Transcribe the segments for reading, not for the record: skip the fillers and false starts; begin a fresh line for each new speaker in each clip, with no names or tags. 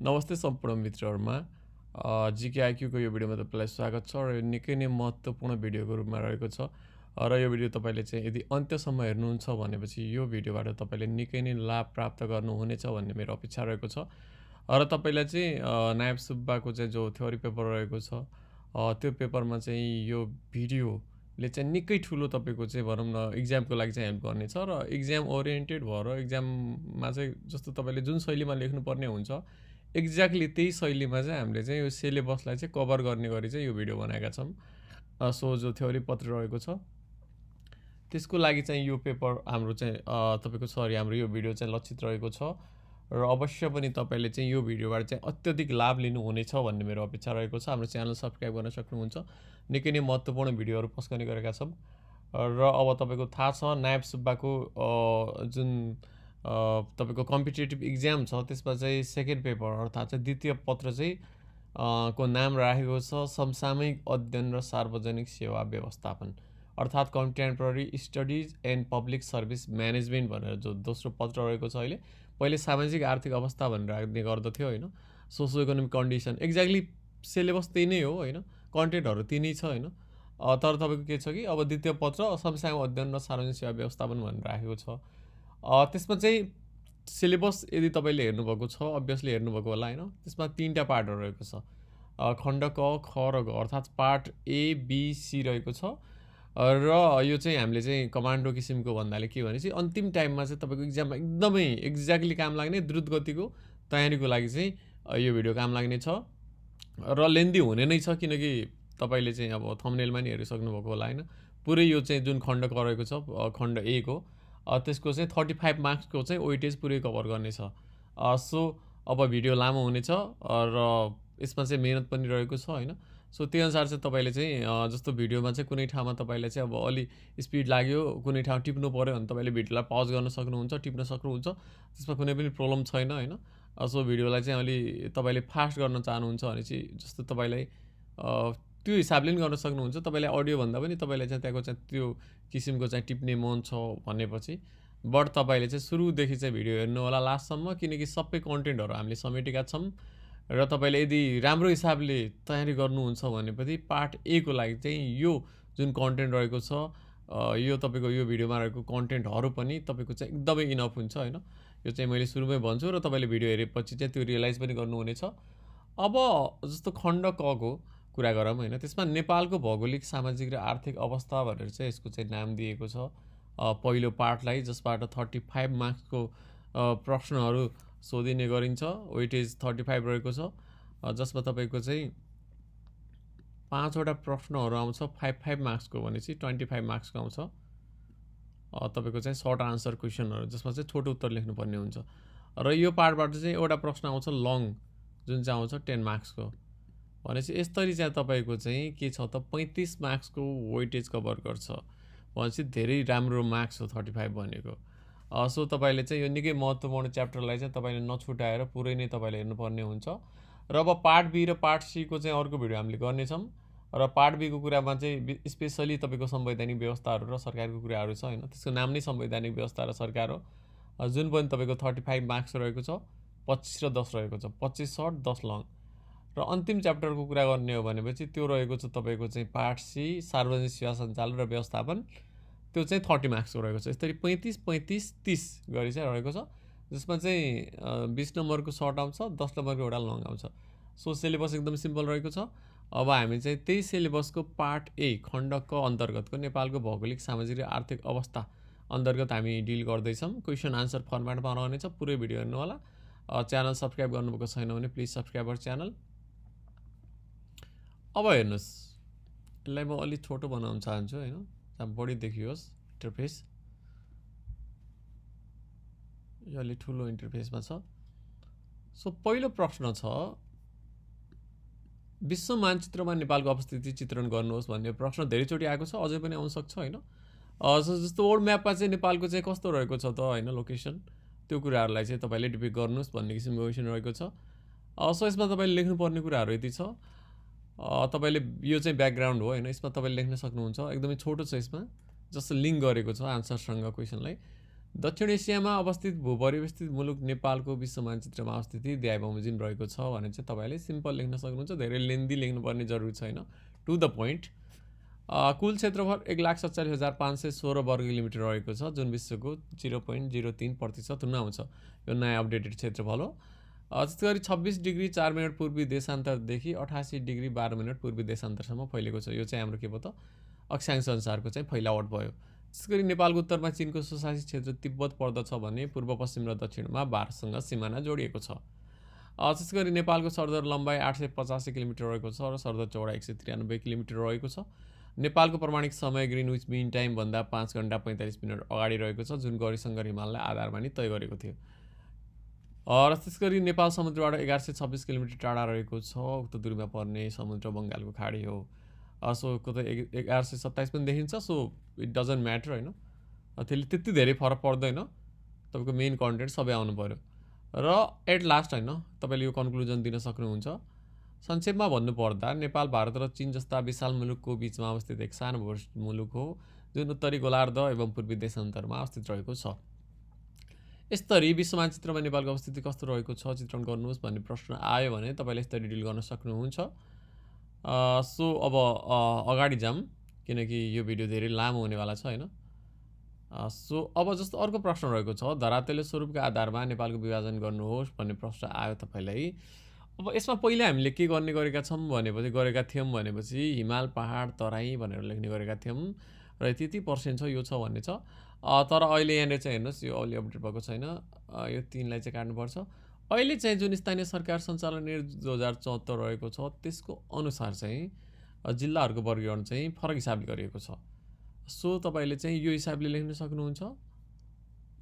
नमस्ते सम्पूर्ण मित्रहरुमा GK IQ को यो भिडियोमा तपाईलाई स्वागत छ र यो निकै नै महत्त्वपूर्ण भिडियोको रूपमा रहेको छ र यो भिडियो तपाईले चाहिँ यदि अन्त्यसम्म हेर्नुहुन्छ भनेपछि यो भिडियोबाट तपाईले निकै नै लाभ प्राप्त गर्नुहुनेछ भन्ने मेरो अपेक्षा रहेको छ र तपाईलाई चाहिँ नायब सुब्बाको चाहिँ जो थ्योरी पेपर रहेको छ त्यो पेपरमा चाहिँ यो भिडियोले चाहिँ निकै ठुलो तपाईको चाहिँ भनौं न एक्जामको लागि चाहिँ हेल्प गर्नेछ र एक्जाम ओरिएन्टेड भएर एक्जाममा चाहिँ जस्तो तपाईले जुन शैलीमा लेख्नुपर्ने हुन्छ एक्ज्याक्टली त्यही शैलीमा चाहिँ हामीले चाहिँ यो सिलेबसलाई चाहिँ कभर गर्ने गरी चाहिँ यो भिडियो बनाएका छौं सो जो थ्योरी पत्र रहेको छ त्यसको लागि चाहिँ यो पेपर हाम्रो चाहिँ तपाईको सरी हाम्रो यो भिडियो चाहिँ लक्षित रहेको छ र अवश्य पनि तपाईले चाहिँ यो भिडियोबाट चाहिँ अत्यधिक लाभ लिनु हुनेछ भन्ने मेरो अपेक्षा रहेको छ हाम्रो च्यानल सब्स्क्राइब गर्न सक्नुहुन्छ निकै नै महत्त्वपूर्ण भिडियोहरु पोस्ट गर्ने गरेका छौं र अब तपाईको थाहा छ नायब सुब्बाको जुन तपाईको कम्पिटिटिभ एक्जाम छ त्यसमा चाहिँ सेकेन्ड पेपर अर्थात् चाहिँ द्वितीय पत्र चाहिँ को नाम राखेको छ समसामयिक अध्ययन र सार्वजनिक सेवा व्यवस्थापन अर्थात् contemporary studies and public service management भनेर जो दोस्रो पत्र रहेको छ अहिले पहिले सामाजिक आर्थिक अवस्था भनेर राख्ने गर्दथ्यो हैन socio economic condition exactly syllabus त्यही नै हो हैन कन्टेन्टहरु त्यही नै छ हैन तर तपाईको के छ कि अब द्वितीय पत्र समसामयिक अध्ययन र सार्वजनिक सेवा व्यवस्थापन भनेर राखेको छ त्यसमा चाहिँ सिलेबस यदि तपाईले हेर्नुभएको छ अभ्यासले हेर्नुभएको होला हैन त्यसमा तीनटा पार्टहरु रहेको छ खण्ड क ख र ग अर्थात् पार्ट ए बी सी रहेको छ र यो चाहिँ हामीले चाहिँ कमान्डो किसिमको भन्नाले के भनेपछि अन्तिम टाइममा चाहिँ तपाईको एक्जाममा एकदमै एक्ज्याक्टली काम लाग्ने द्रुत गतिको तयारीको लागि चाहिँ यो भिडियो काम लाग्ने छ र लेन्दी हुने नै छ किनकि तपाईले चाहिँ अब थम्बनेलमा नि हेरिसक्नु भएको होला हैन पुरै यो चाहिँ जुन खण्ड क रहेको छ खण्ड ए को त्यसको चाहिँ 35 मार्क्सको चाहिँ वेटेज पुरै कभर गर्ने छ सो अब भिडियो लामो हुनेछ र यसमा चाहिँ मेहनत पनि रहेको छ हैन सो त्यही अनुसार चाहिँ तपाईले चाहिँ जस्तो भिडियोमा चाहिँ कुनै ठाउँमा तपाईलाई चाहिँ अब अलि स्पिड लाग्यो कुनै ठाउँ टिप्नु पर्यो भने तपाईले भिडियोलाई पज गर्न सक्नुहुन्छ टिप्न सक्नुहुन्छ त्यसमा कुनै पनि प्रब्लम छैन हैन सो भिडियोलाई चाहिँ अलि तपाईले फास्ट गर्न चाहनुहुन्छ भने चाहिँ जस्तो तपाईलाई त्यो हिसाबले पनि गर्न सक्नुहुन्छ तपाईले अडियो भन्दा पनि तपाईलाई चाहिँ त्यहाँको चाहिँ त्यो किसिमको चाहिँ टिप्ने मन छ भनेपछि बट तपाईले चाहिँ सुरुदेखि चाहिँ भिडियो हेर्नु होला लास्टसम्म किनकि सबै कन्टेन्टहरु हामीले समेटेका छौं र तपाईले यदि राम्रो हिसाबले तयारी गर्नुहुन्छ भनेपछि पार्ट ए को लागि चाहिँ यो जुन कन्टेन्ट रहेको छ यो तपाईको यो भिडियोमा रहेको कन्टेन्टहरु पनि तपाईको चाहिँ एकदमै इनफ हुन्छ हैन यो चाहिँ मैले सुरुमै भन्छु र तपाईले भिडियो हेरेपछि चाहिँ त्यो रियलाइज पनि गर्नुहुनेछ अब जस्तो खण्ड क को कुरा गरौँ हैन त्यसमा नेपालको भौगोलिक सामाजिक र आर्थिक अवस्था भनेर चाहिँ यसको चाहिँ नाम दिएको छ पहिलो पार्टलाई जसबाट 35 मार्क्सको प्रश्नहरु सोधिने गरिन्छ वेटेज 35 रहेको छ जसमा तपाईको चाहिँ 5 वटा प्रश्नहरु आउँछ 5 मार्क्सको भनेपछि 25 मार्क्सको आउँछ तपाईको चाहिँ सर्ट आन्सर क्वेशनहरु जसमा चाहिँ छोटो उत्तर लेख्नु पर्ने हुन्छ र यो पार्टबाट चाहिँ एउटा प्रश्न आउँछ लङ जुन चाहिँ आउँछ 10 मार्क्सको भनेपछि यसरी चाहिँ तपाईको चाहिँ के छ त 35 मार्क्सको वेटेज कभर गर्छ भनेपछि धेरै राम्रो मार्क्स हो 35 भनेको सो तपाईले चाहिँ यो निकै महत्त्वपूर्ण च्याप्टरलाई चाहिँ तपाईले नछुटाएर पुरै नै तपाईले हेर्नुपर्ने हुन्छ र अब पार्ट बी र पार्ट सी को चाहिँ अर्को भिडियो हामीले गर्ने छौं र पार्ट बी को कुरामा चाहिँ स्पेशली तपाईको संवैधानिक व्यवस्थाहरु र सरकारको कुराहरु छ हैन त्यसको नाम नै संवैधानिक व्यवस्था र सरकार हो जुन पनि तपाईको 35 मार्क्स रहेको छ 25 र 10 रहेको छ 25 सर्ट 10 लङ र अन्तिम च्याप्टरको कुरा गर्ने हो भनेपछि त्यो रहेको छ तपाईको चाहिँ पार्ट सी सार्वजनिक सेवा सञ्चालन र व्यवस्थापन त्यो चाहिँ 30 मार्क्सको रहेको छ यसरी 35 35 30 गरी चाहिँ रहेको छ जसमा चाहिँ 20 नम्बरको सर्ट आउँछ 10 नम्बरको एउटा लङ आउँछ सो सिलेबस एकदम सिम्पल रहेको छ अब हामी चाहिँ त्यही सिलेबसको पार्ट ए खण्ड क अन्तर्गतको नेपालको भौगोलिक सामाजिक र आर्थिक अवस्था अन्तर्गत हामी डिल गर्दै छौं क्वेशन आन्सर फर्मेटमा रहनेछ पुरै भिडियो हेर्नु होला च्यानल सब्स्क्राइब गर्नुभएको छैन भने प्लिज सब्स्क्राइब आवर च्यानल अब हेर्नुस् यसलाई म अलि छोटो बनाउन चाहन्छु हैन बढी देखियोस् इन्टरफेस यो अलि ठुलो इन्टरफेसमा छ सो पहिलो प्रश्न छ विश्व मानचित्रमा नेपालको अवस्थिति चित्रण गर्नुहोस् भन्ने प्रश्न धेरैचोटी आएको छ अझै पनि आउन सक्छ हैन जस्तो वर्ल्ड म्यापमा चाहिँ नेपालको चाहिँ कस्तो रहेको छ त हैन लोकेसन त्यो कुराहरुलाई चाहिँ तपाईले डिपिक्ट गर्नुहोस् भन्ने किसिमको क्वेशन रहेको छ सो यसमा तपाईले लेख्नु पर्ने कुराहरु यति छ तपाईले यो चाहिँ ब्याकग्राउन्ड हो हैन यसमा तपाईले लेख्न सक्नुहुन्छ एकदमै छोटो छ यसमा जस्ट लिंक गरेको छ आन्सरसँग क्वेशनलाई दक्षिण एसियामा अवस्थित भूपरिवेष्टित मुलुक नेपालको विश्व मानचित्रमा अवस्थिति दिए बमोजिम रहेको छ भने चाहिँ तपाईँले सिम्पल लेख्न सक्नुहुन्छ, धेरै लेन्दी लेख्नुपर्ने जरुरी छैन, टु द पोइन्ट। कुल क्षेत्रफल 1,47,516 वर्ग किलोमिटर रहेको छ, जुन विश्वको 0.03% हुन आउँछ। यो नयाँ अपडेटेड क्षेत्रफल हो। त्यस्तै गरी 26 डिग्री 4 मिनट पूर्वी देशान्तरदेखि 88 डिग्री 12 मिनट पूर्वी देशान्तरसम्म फैलेको छ। यो चाहिँ हाम्रो के भयो त, अक्षांश अनुसारको चाहिँ फैलावट भयो। त्यसै गरी नेपालको उत्तरमा चीनको स्वशासित क्षेत्र तिब्बत पर्दछ भने पूर्व पश्चिम र दक्षिणमा भारतसँग सिमाना जोडिएको छ। त्यसै गरी नेपालको सरदर लम्बाइ 885 किलोमिटर रहेको छ र सरदर चौडाइ 193 किलोमिटर रहेको छ। नेपालको प्रमाणिक समय ग्रिनविच मिन टाइम भन्दा 5 घण्टा 45 मिनट अगाडि रहेको छ, जुन गौरीशङ्कर हिमाललाई आधार मानि तय गरेको थियो। र त्यसै गरी नेपाल समुद्रबाट 1126 किलोमिटर टाढा रहेको छ। उक्त दूरीमा पर्ने समुद्र बङ्गालको खाडी हो। सो कतै 1127 पनि देखिन्छ, सो इट डजन्ट म्याटर होइन, त्यसले त्यति धेरै फरक पर्दैन। तपाईँको मेन कन्टेन्ट सबै आउनु पऱ्यो। र एट लास्ट होइन, तपाईँले यो कन्क्लुजन दिन सक्नुहुन्छ। संक्षेपमा भन्नुपर्दा नेपाल भारत र चीन जस्ता विशाल मुलुकको बिचमा अवस्थित एक सानो मुलुक हो, जुन उत्तरी गोलार्ध एवं पूर्वी देशान्तरमा अवस्थित रहेको छ। यसरी विश्व मानचित्रमा नेपालको अवस्थिति कस्तो रहेको छ चित्रण गर्नुहोस् भन्ने प्रश्न आयो भने तपाईँले यसरी डिल गर्न सक्नुहुन्छ। सो अब अगाडि जाऊँ, किनकि यो भिडियो धेरै लामो हुनेवाला छ होइन। सो अब जस्तो अर्को प्रश्न रहेको छ, धरातलीय स्वरूपका आधारमा नेपालको विभाजन गर्नुहोस् भन्ने प्रश्न आयो तपाईँलाई। अब यसमा पहिले हामीले के गर्ने गरेका थियौँ भनेपछि हिमाल पहाड तराई भनेर लेख्ने गरेका थियौँ र यति % छ यो छ भन्ने छ। तर अहिले यहाँनिर चाहिँ हेर्नुहोस्, यो अहिले अपडेट भएको छैन, यो 3लाई चाहिँ काट्नुपर्छ। अहिले चाहिँ जुन स्थानीय सरकार सञ्चालन ऐन 2074 रहेको छ त्यसको अनुसार चाहिँ जिल्लाहरूको वर्गीकरण चाहिँ फरक हिसाबले गरिएको छ। सो तपाईँले चाहिँ यो हिसाबले लेख्न सक्नुहुन्छ,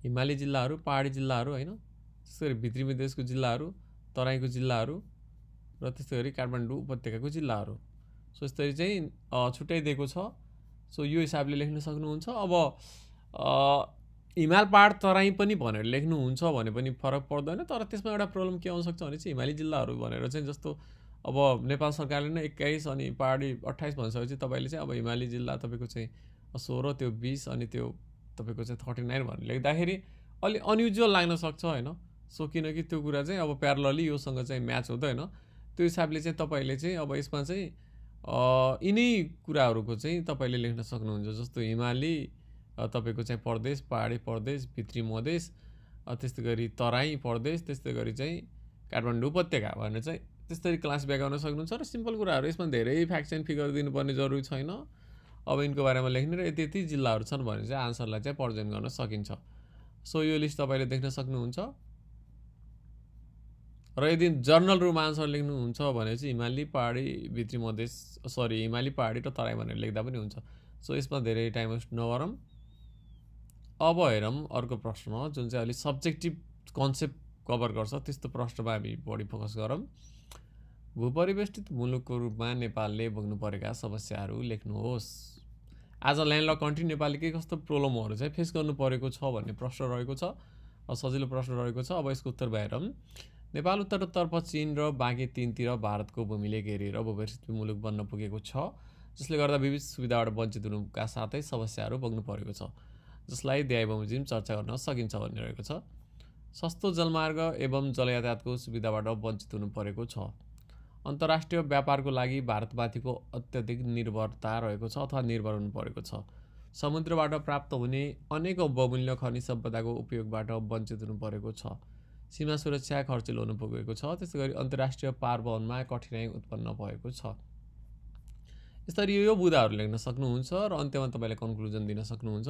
हिमाली जिल्लाहरू, पहाडी जिल्लाहरू होइन, त्यसै गरी भित्री मधेसको जिल्लाहरू, तराईको जिल्लाहरू र त्यस्तै गरी काठमाडौँ उपत्यकाको जिल्लाहरू। सो यसरी चाहिँ छुट्याइदिएको छ। सो यो हिसाबले लेख्न सक्नुहुन्छ। अब हिमाल पहाड तराई पनि भनेर लेख्नुहुन्छ भने पनि फरक पर्दैन, तर त्यसमा एउटा प्रब्लम के आउनसक्छ भने चाहिँ हिमाली जिल्लाहरू भनेर चाहिँ जस्तो अब नेपाल सरकारले नै 21 अनि पहाडी 28 भनिसकेपछि तपाईँले चाहिँ अब हिमाली जिल्ला तपाईँको चाहिँ 16, त्यो 20 अनि त्यो तपाईँको चाहिँ 39 भनेर लेख्दाखेरि अलि अनयुजुअल लाग्न सक्छ होइन। सो किनकि त्यो कुरा चाहिँ अब प्यारलली योसँग चाहिँ म्याच हुँदैन। त्यो हिसाबले चाहिँ तपाईँले चाहिँ अब यसमा चाहिँ यिनै कुराहरूको चाहिँ तपाईँले लेख्न सक्नुहुन्छ, जस्तो हिमाली तपाईँको चाहिँ प्रदेश, पहाडी प्रदेश, भित्री मधेस, त्यस्तै गरी तराई प्रदेश, त्यस्तै गरी चाहिँ काठमाडौँ उपत्यका भनेर चाहिँ त्यसरी क्लासिफाई गर्न सक्नुहुन्छ। र सिम्पल कुराहरू, यसमा धेरै फ्याक्ट एन्ड फिगर दिनुपर्ने जरुरी छैन। अब यिनको बारेमा लेख्ने र यति जिल्लाहरू छन् भने चाहिँ आन्सरलाई चाहिँ प्रेजेन्ट गर्न सकिन्छ। सो यो लिस्ट तपाईँले देख्न सक्नुहुन्छ। र यदि जर्नल रूपमा आन्सर लेख्नुहुन्छ भने चाहिँ हिमाली पहाडी भित्री मधेस हिमाली पहाडी र तराई भनेर लेख्दा पनि हुन्छ। सो यसमा धेरै टाइम वेस्ट नगरौँ। अब हेरौँ अर्को प्रश्न, जुन चाहिँ अलिक सब्जेक्टिभ कन्सेप्ट कभर गर्छ, त्यस्तो प्रश्नमा हामी बढी फोकस गरौँ। भूपरिवेष्टित मुलुकको रूपमा नेपालले भोग्नु परेका समस्याहरू लेख्नुहोस्। आज ल्यान्डलक कन्ट्री नेपालले के कस्तो प्रब्लमहरू चाहिँ फेस गर्नु परेको छ भन्ने प्रश्न रहेको छ, सजिलो प्रश्न रहेको छ। अब यसको उत्तर हेरौँ। नेपाल उत्तरतर्फ चीन र बाँकी 3तिर भारतको भूमिले घेरिएर भूपरिवेष्टित मुलुक बन्न पुगेको छ, जसले गर्दा विविध सुविधाबाट वञ्चित हुनुका साथै समस्याहरू भोग्नु परेको छ, जसलाई द्याइ बमोजिम चर्चा गर्न सकिन्छ भन्ने रहेको छ। सस्तो जलमार्ग एवं जलयातायातको सुविधाबाट वञ्चित हुनु परेको छ। अन्तर्राष्ट्रिय व्यापारको लागि भारतमाथिको अत्यधिक निर्भरता रहेको छ अथवा निर्भर हुनु परेको छ। समुद्रबाट प्राप्त हुने अनेक बहुमूल्य खनिज सम्पदाको उपयोगबाट वञ्चित हुनु परेको छ। सीमा सुरक्षा खर्चिलो हुनु पुगेको छ। त्यसै गरी अन्तर्राष्ट्रिय पारवहनमा कठिनाइ उत्पन्न भएको छ। यसरी यो बुदाहरू लेख्न सक्नुहुन्छ र अन्त्यमा तपाईँले कन्क्लुजन दिन सक्नुहुन्छ।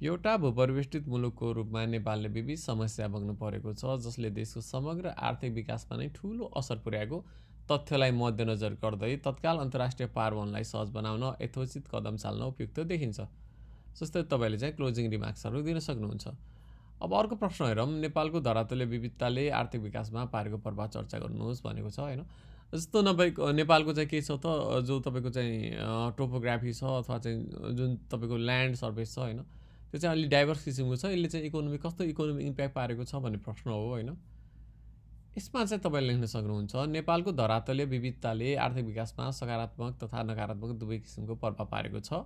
एउटा भूपरिवेष्टित मुलुकको रूपमा नेपालले विविध समस्या भोग्नु परेको छ, जसले देशको समग्र आर्थिक विकासमा नै ठूलो असर पुर्याएको तथ्यलाई मध्यनजर गर्दै तत्काल अन्तर्राष्ट्रिय पारवहनलाई सहज बनाउन यथोचित कदम चाल्न उपयुक्त देखिन्छ। जस्तै तपाईँले चाहिँ क्लोजिङ रिमार्क्सहरू दिन सक्नुहुन्छ। अब अर्को प्रश्न हेरौँ। नेपालको धरातलीय विविधताले आर्थिक विकासमा पारेको प्रभाव चर्चा गर्नुहोस् भनेको छ होइन। जस्तो नेपालको चाहिँ के छ त, जो तपाईँको चाहिँ टोपोग्राफी छ अथवा चाहिँ जुन तपाईँको ल्यान्ड सर्फेस छ होइन, त्यो चाहिँ अलिक डाइभर्स किसिमको छ। यसले चाहिँ कस्तो इकोनोमिक इम्प्याक्ट पारेको छ भन्ने प्रश्न हो होइन। यसमा चाहिँ तपाईँले लेख्न सक्नुहुन्छ, नेपालको धरातलीय विविधताले आर्थिक विकासमा सकारात्मक तथा नकारात्मक दुवै किसिमको प्रभाव पारेको छ,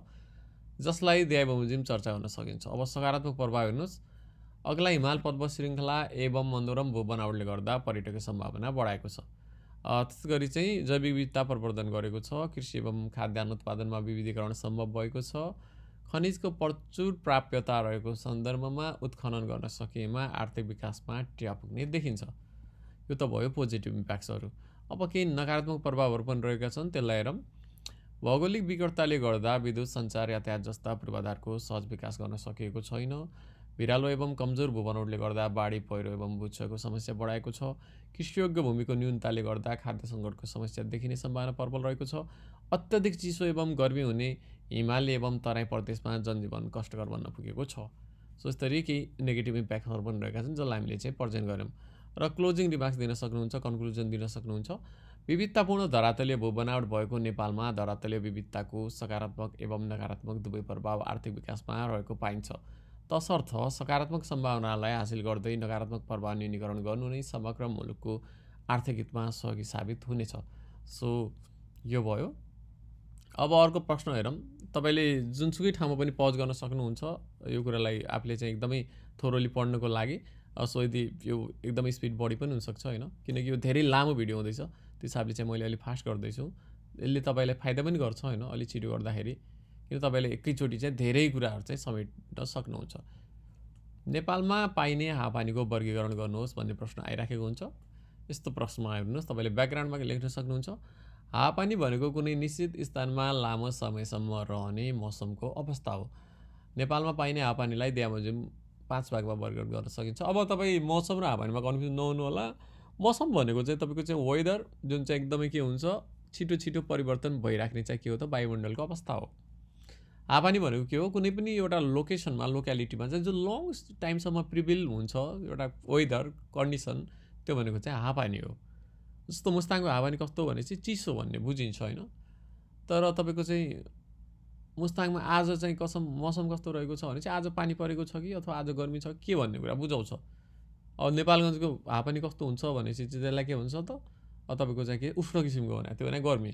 जसलाई द्याइ बमोजिम चर्चा गर्न सकिन्छ। अब सकारात्मक प्रभाव हेर्नुहोस्, अग्ला हिमाल पर्वत श्रृङ्खला एवं मनोरम भू बनावटले गर्दा पर्यटकको सम्भावना बढाएको छ। त्यसै गरी चाहिँ जैविक विविधता प्रवर्धन गरेको छ, कृषि एवं खाद्यान्न उत्पादनमा विविधीकरण सम्भव भएको छ, खनिजको प्रचुर प्राप्यता रहेको सन्दर्भमा उत्खनन गर्न सकिएमा आर्थिक विकासमा टेवा पुग्ने देखिन्छ। यो त भयो पोजिटिभ इम्प्याक्ट्सहरू। अब केही नकारात्मक प्रभावहरू पनि रहेका छन्, त्यसलाई हेरौँ। भौगोलिक विकटताले गर्दा विद्युत सञ्चार यातायात जस्ता पूर्वाधारको सहज विकास गर्न सकिएको छैन। भिरालो एवं कमजोर भूबनोटले गर्दा बाढी पहिरो एवं भूक्षयको समस्या बढाएको छ। कृषियोग्य भूमिको न्यूनताले गर्दा खाद्य सङ्कटको समस्या देखिने सम्भावना प्रबल रहेको छ। अत्यधिक चिसो एवं गर्मी हुने हिमाली एवं तराई प्रदेशमा जनजीवन कष्टकर बन्न पुगेको छ। सो यसरी केही नेगेटिभ इम्प्याक्टहरू पनि रहेका छन् जसलाई हामीले चाहिँ पर्जेन्ट गऱ्यौँ। र क्लोजिङ रिमार्क्स दिन सक्नुहुन्छ, कन्क्लुजन दिन सक्नुहुन्छ। विविधतापूर्ण धरातलीय भूबनावट भएको नेपालमा धरातलीय विविधताको सकारात्मक एवं नकारात्मक दुवै प्रभाव आर्थिक विकासमा रहेको पाइन्छ। तसर्थ सकारात्मक सम्भावनालाई हासिल गर्दै नकारात्मक प्रभाव न्यूनीकरण गर्नु नै समग्र मुलुकको आर्थिक हितमा सहयोगी साबित हुनेछ। सो यो भयो। अब अर्को प्रश्न हेरौँ। तपाईँले जुनसुकै ठाउँमा पनि पज गर्न सक्नुहुन्छ यो कुरालाई आफूले चाहिँ एकदमै थोरोली पढ्नको लागि। सो यदि यो एकदमै स्पिड बढी पनि हुनसक्छ होइन, किनकि यो धेरै लामो भिडियो हुँदैछ, त्यो हिसाबले चाहिँ मैले अलिक फास्ट गर्दैछु। यसले तपाईँलाई फाइदा पनि गर्छ होइन, अलिक छिटो गर्दाखेरि, किन तपाईँले एकैचोटि चाहिँ धेरै कुराहरू चाहिँ समेट्न सक्नुहुन्छ। नेपालमा पाइने हावापानीको वर्गीकरण गर्नुहोस् भन्ने प्रश्न आइराखेको हुन्छ। यस्तो प्रश्नमा हेर्नुहोस्, तपाईँले ब्याकग्राउन्डमा लेख्न सक्नुहुन्छ। हावापानी भनेको कुनै निश्चित स्थानमा लामो समयसम्म रहने मौसमको अवस्था हो। नेपालमा पाइने हावापानीलाई दियाबमोजिम 5 भागमा वर्गीकरण गर्न सकिन्छ। अब तपाईँ मौसम र हावापानीमा कन्फ्युज नहुनु होला। मौसम भनेको चाहिँ तपाईँको चाहिँ वेदर, जुन चाहिँ एकदमै के हुन्छ, छिटो छिटो परिवर्तन भइराख्ने चाहिँ के हो त, वायुमण्डलको अवस्था हो। हावापानी भनेको के हो, कुनै पनि एउटा लोकेसनमा, लोक्यालिटीमा चाहिँ जो लङ टाइमसम्म प्रिभिल हुन्छ एउटा वेदर कन्डिसन, त्यो भनेको चाहिँ हावापानी हो। जस्तो मुस्ताङको हावापानी कस्तो भनेपछि चिसो भन्ने बुझिन्छ होइन। तर तपाईँको चाहिँ मुस्ताङमा आज चाहिँ मौसम कस्तो रहेको छ भने चाहिँ आज पानी परेको छ कि अथवा आज गर्मी छ के भन्ने कुरा बुझाउँछ। अब नेपालगञ्जको हावापानी कस्तो हुन्छ भनेपछि चाहिँ त्यसलाई के हुन्छ त, तपाईँको चाहिँ के उष्ण किसिमको भने त्यो भने गर्मी।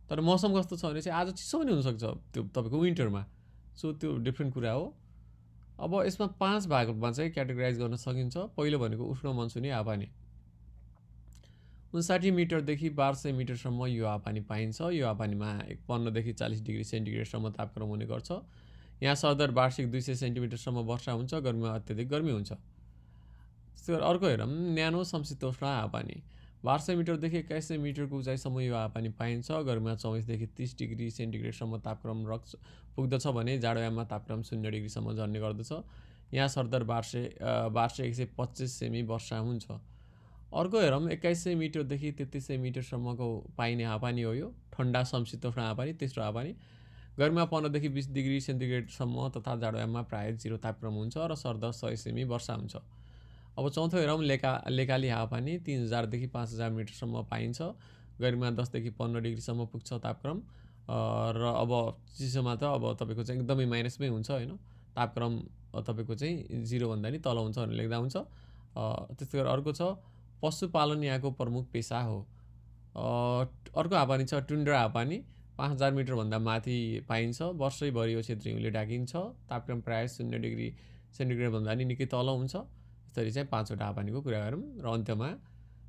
तर मौसम कस्तो छ भने चाहिँ आज चिसो पनि हुनसक्छ त्यो तपाईँको विन्टरमा। सो त्यो डिफ्रेन्ट कुरा हो। अब यसमा 5 भागमा चाहिँ क्याटेगोराइज गर्न सकिन्छ। पहिलो भनेको उष्ण मनसुनी हावापानी। 59 मिटरदेखि 1200 मिटरसम्म यो हावापानी पाइन्छ। यो हावापानीमा 51 देखि 40 डिग्री सेन्टिग्रेडसम्म तापक्रम हुने गर्छ। यहाँ सरदर वार्षिक 200 सेन्टिमिटरसम्म वर्षा हुन्छ, गर्मीमा अत्यधिक गर्मी हुन्छ। अर्को हेरौँ, न्यानो समशीतोष्ण हावापानी। 1200 मिटरदेखि 2100 मिटरको उचाइसम्म यो हावापानी पाइन्छ। गर्मीमा 24 देखि 30 डिग्री सेन्टिग्रेडसम्म तापक्रम पुग्दछ भने जाडोयाममा तापक्रम 0 डिग्रीसम्म झर्ने गर्दछ। यहाँ सरदर वार्षिक 125 सेमी वर्षा हुन्छ। अर्को हेरौँ, 2100 मिटरदेखि 3300 मिटरसम्मको पाइने हावापानी हो यो ठन्डा समशीतोष्ण हावापानी, तेस्रो हावापानी। गर्मीमा 15 देखि 20 डिग्री सेन्टिग्रेडसम्म तथा जाडोयाममा प्रायः 0 तापक्रम हुन्छ र सरदर 100 सेमी वर्षा हुन्छ। अब चौथो हेरौँ, लेकाली हावापानी 3000 देखि 5000 मिटरसम्म पाइन्छ। गर्मीमा 10 देखि 15 डिग्रीसम्म पुग्छ तापक्रम। र अब चिसोमा त अब तपाईँको चाहिँ एकदमै माइनसमै हुन्छ होइन, तापक्रम तपाईँको चाहिँ 0 भन्दा नि तल हुन्छ भनेर लेख्दा हुन्छ। त्यस्तै गरेर अर्को छ पशुपालन यहाँको प्रमुख पेसा हो। अर्को हावापानी छ टुन्ड्रा हावापानी। 5000 मिटरभन्दा माथि पाइन्छ। वर्षैभरि यो क्षेत्र हिउँले ढाकिन्छ। तापक्रम प्रायः 0 डिग्री सेन्टिग्रेडभन्दा नि निकै तल हुन्छ। यसरी चाहिँ 5वटा हावापानीको कुरा गरौँ। र अन्त्यमा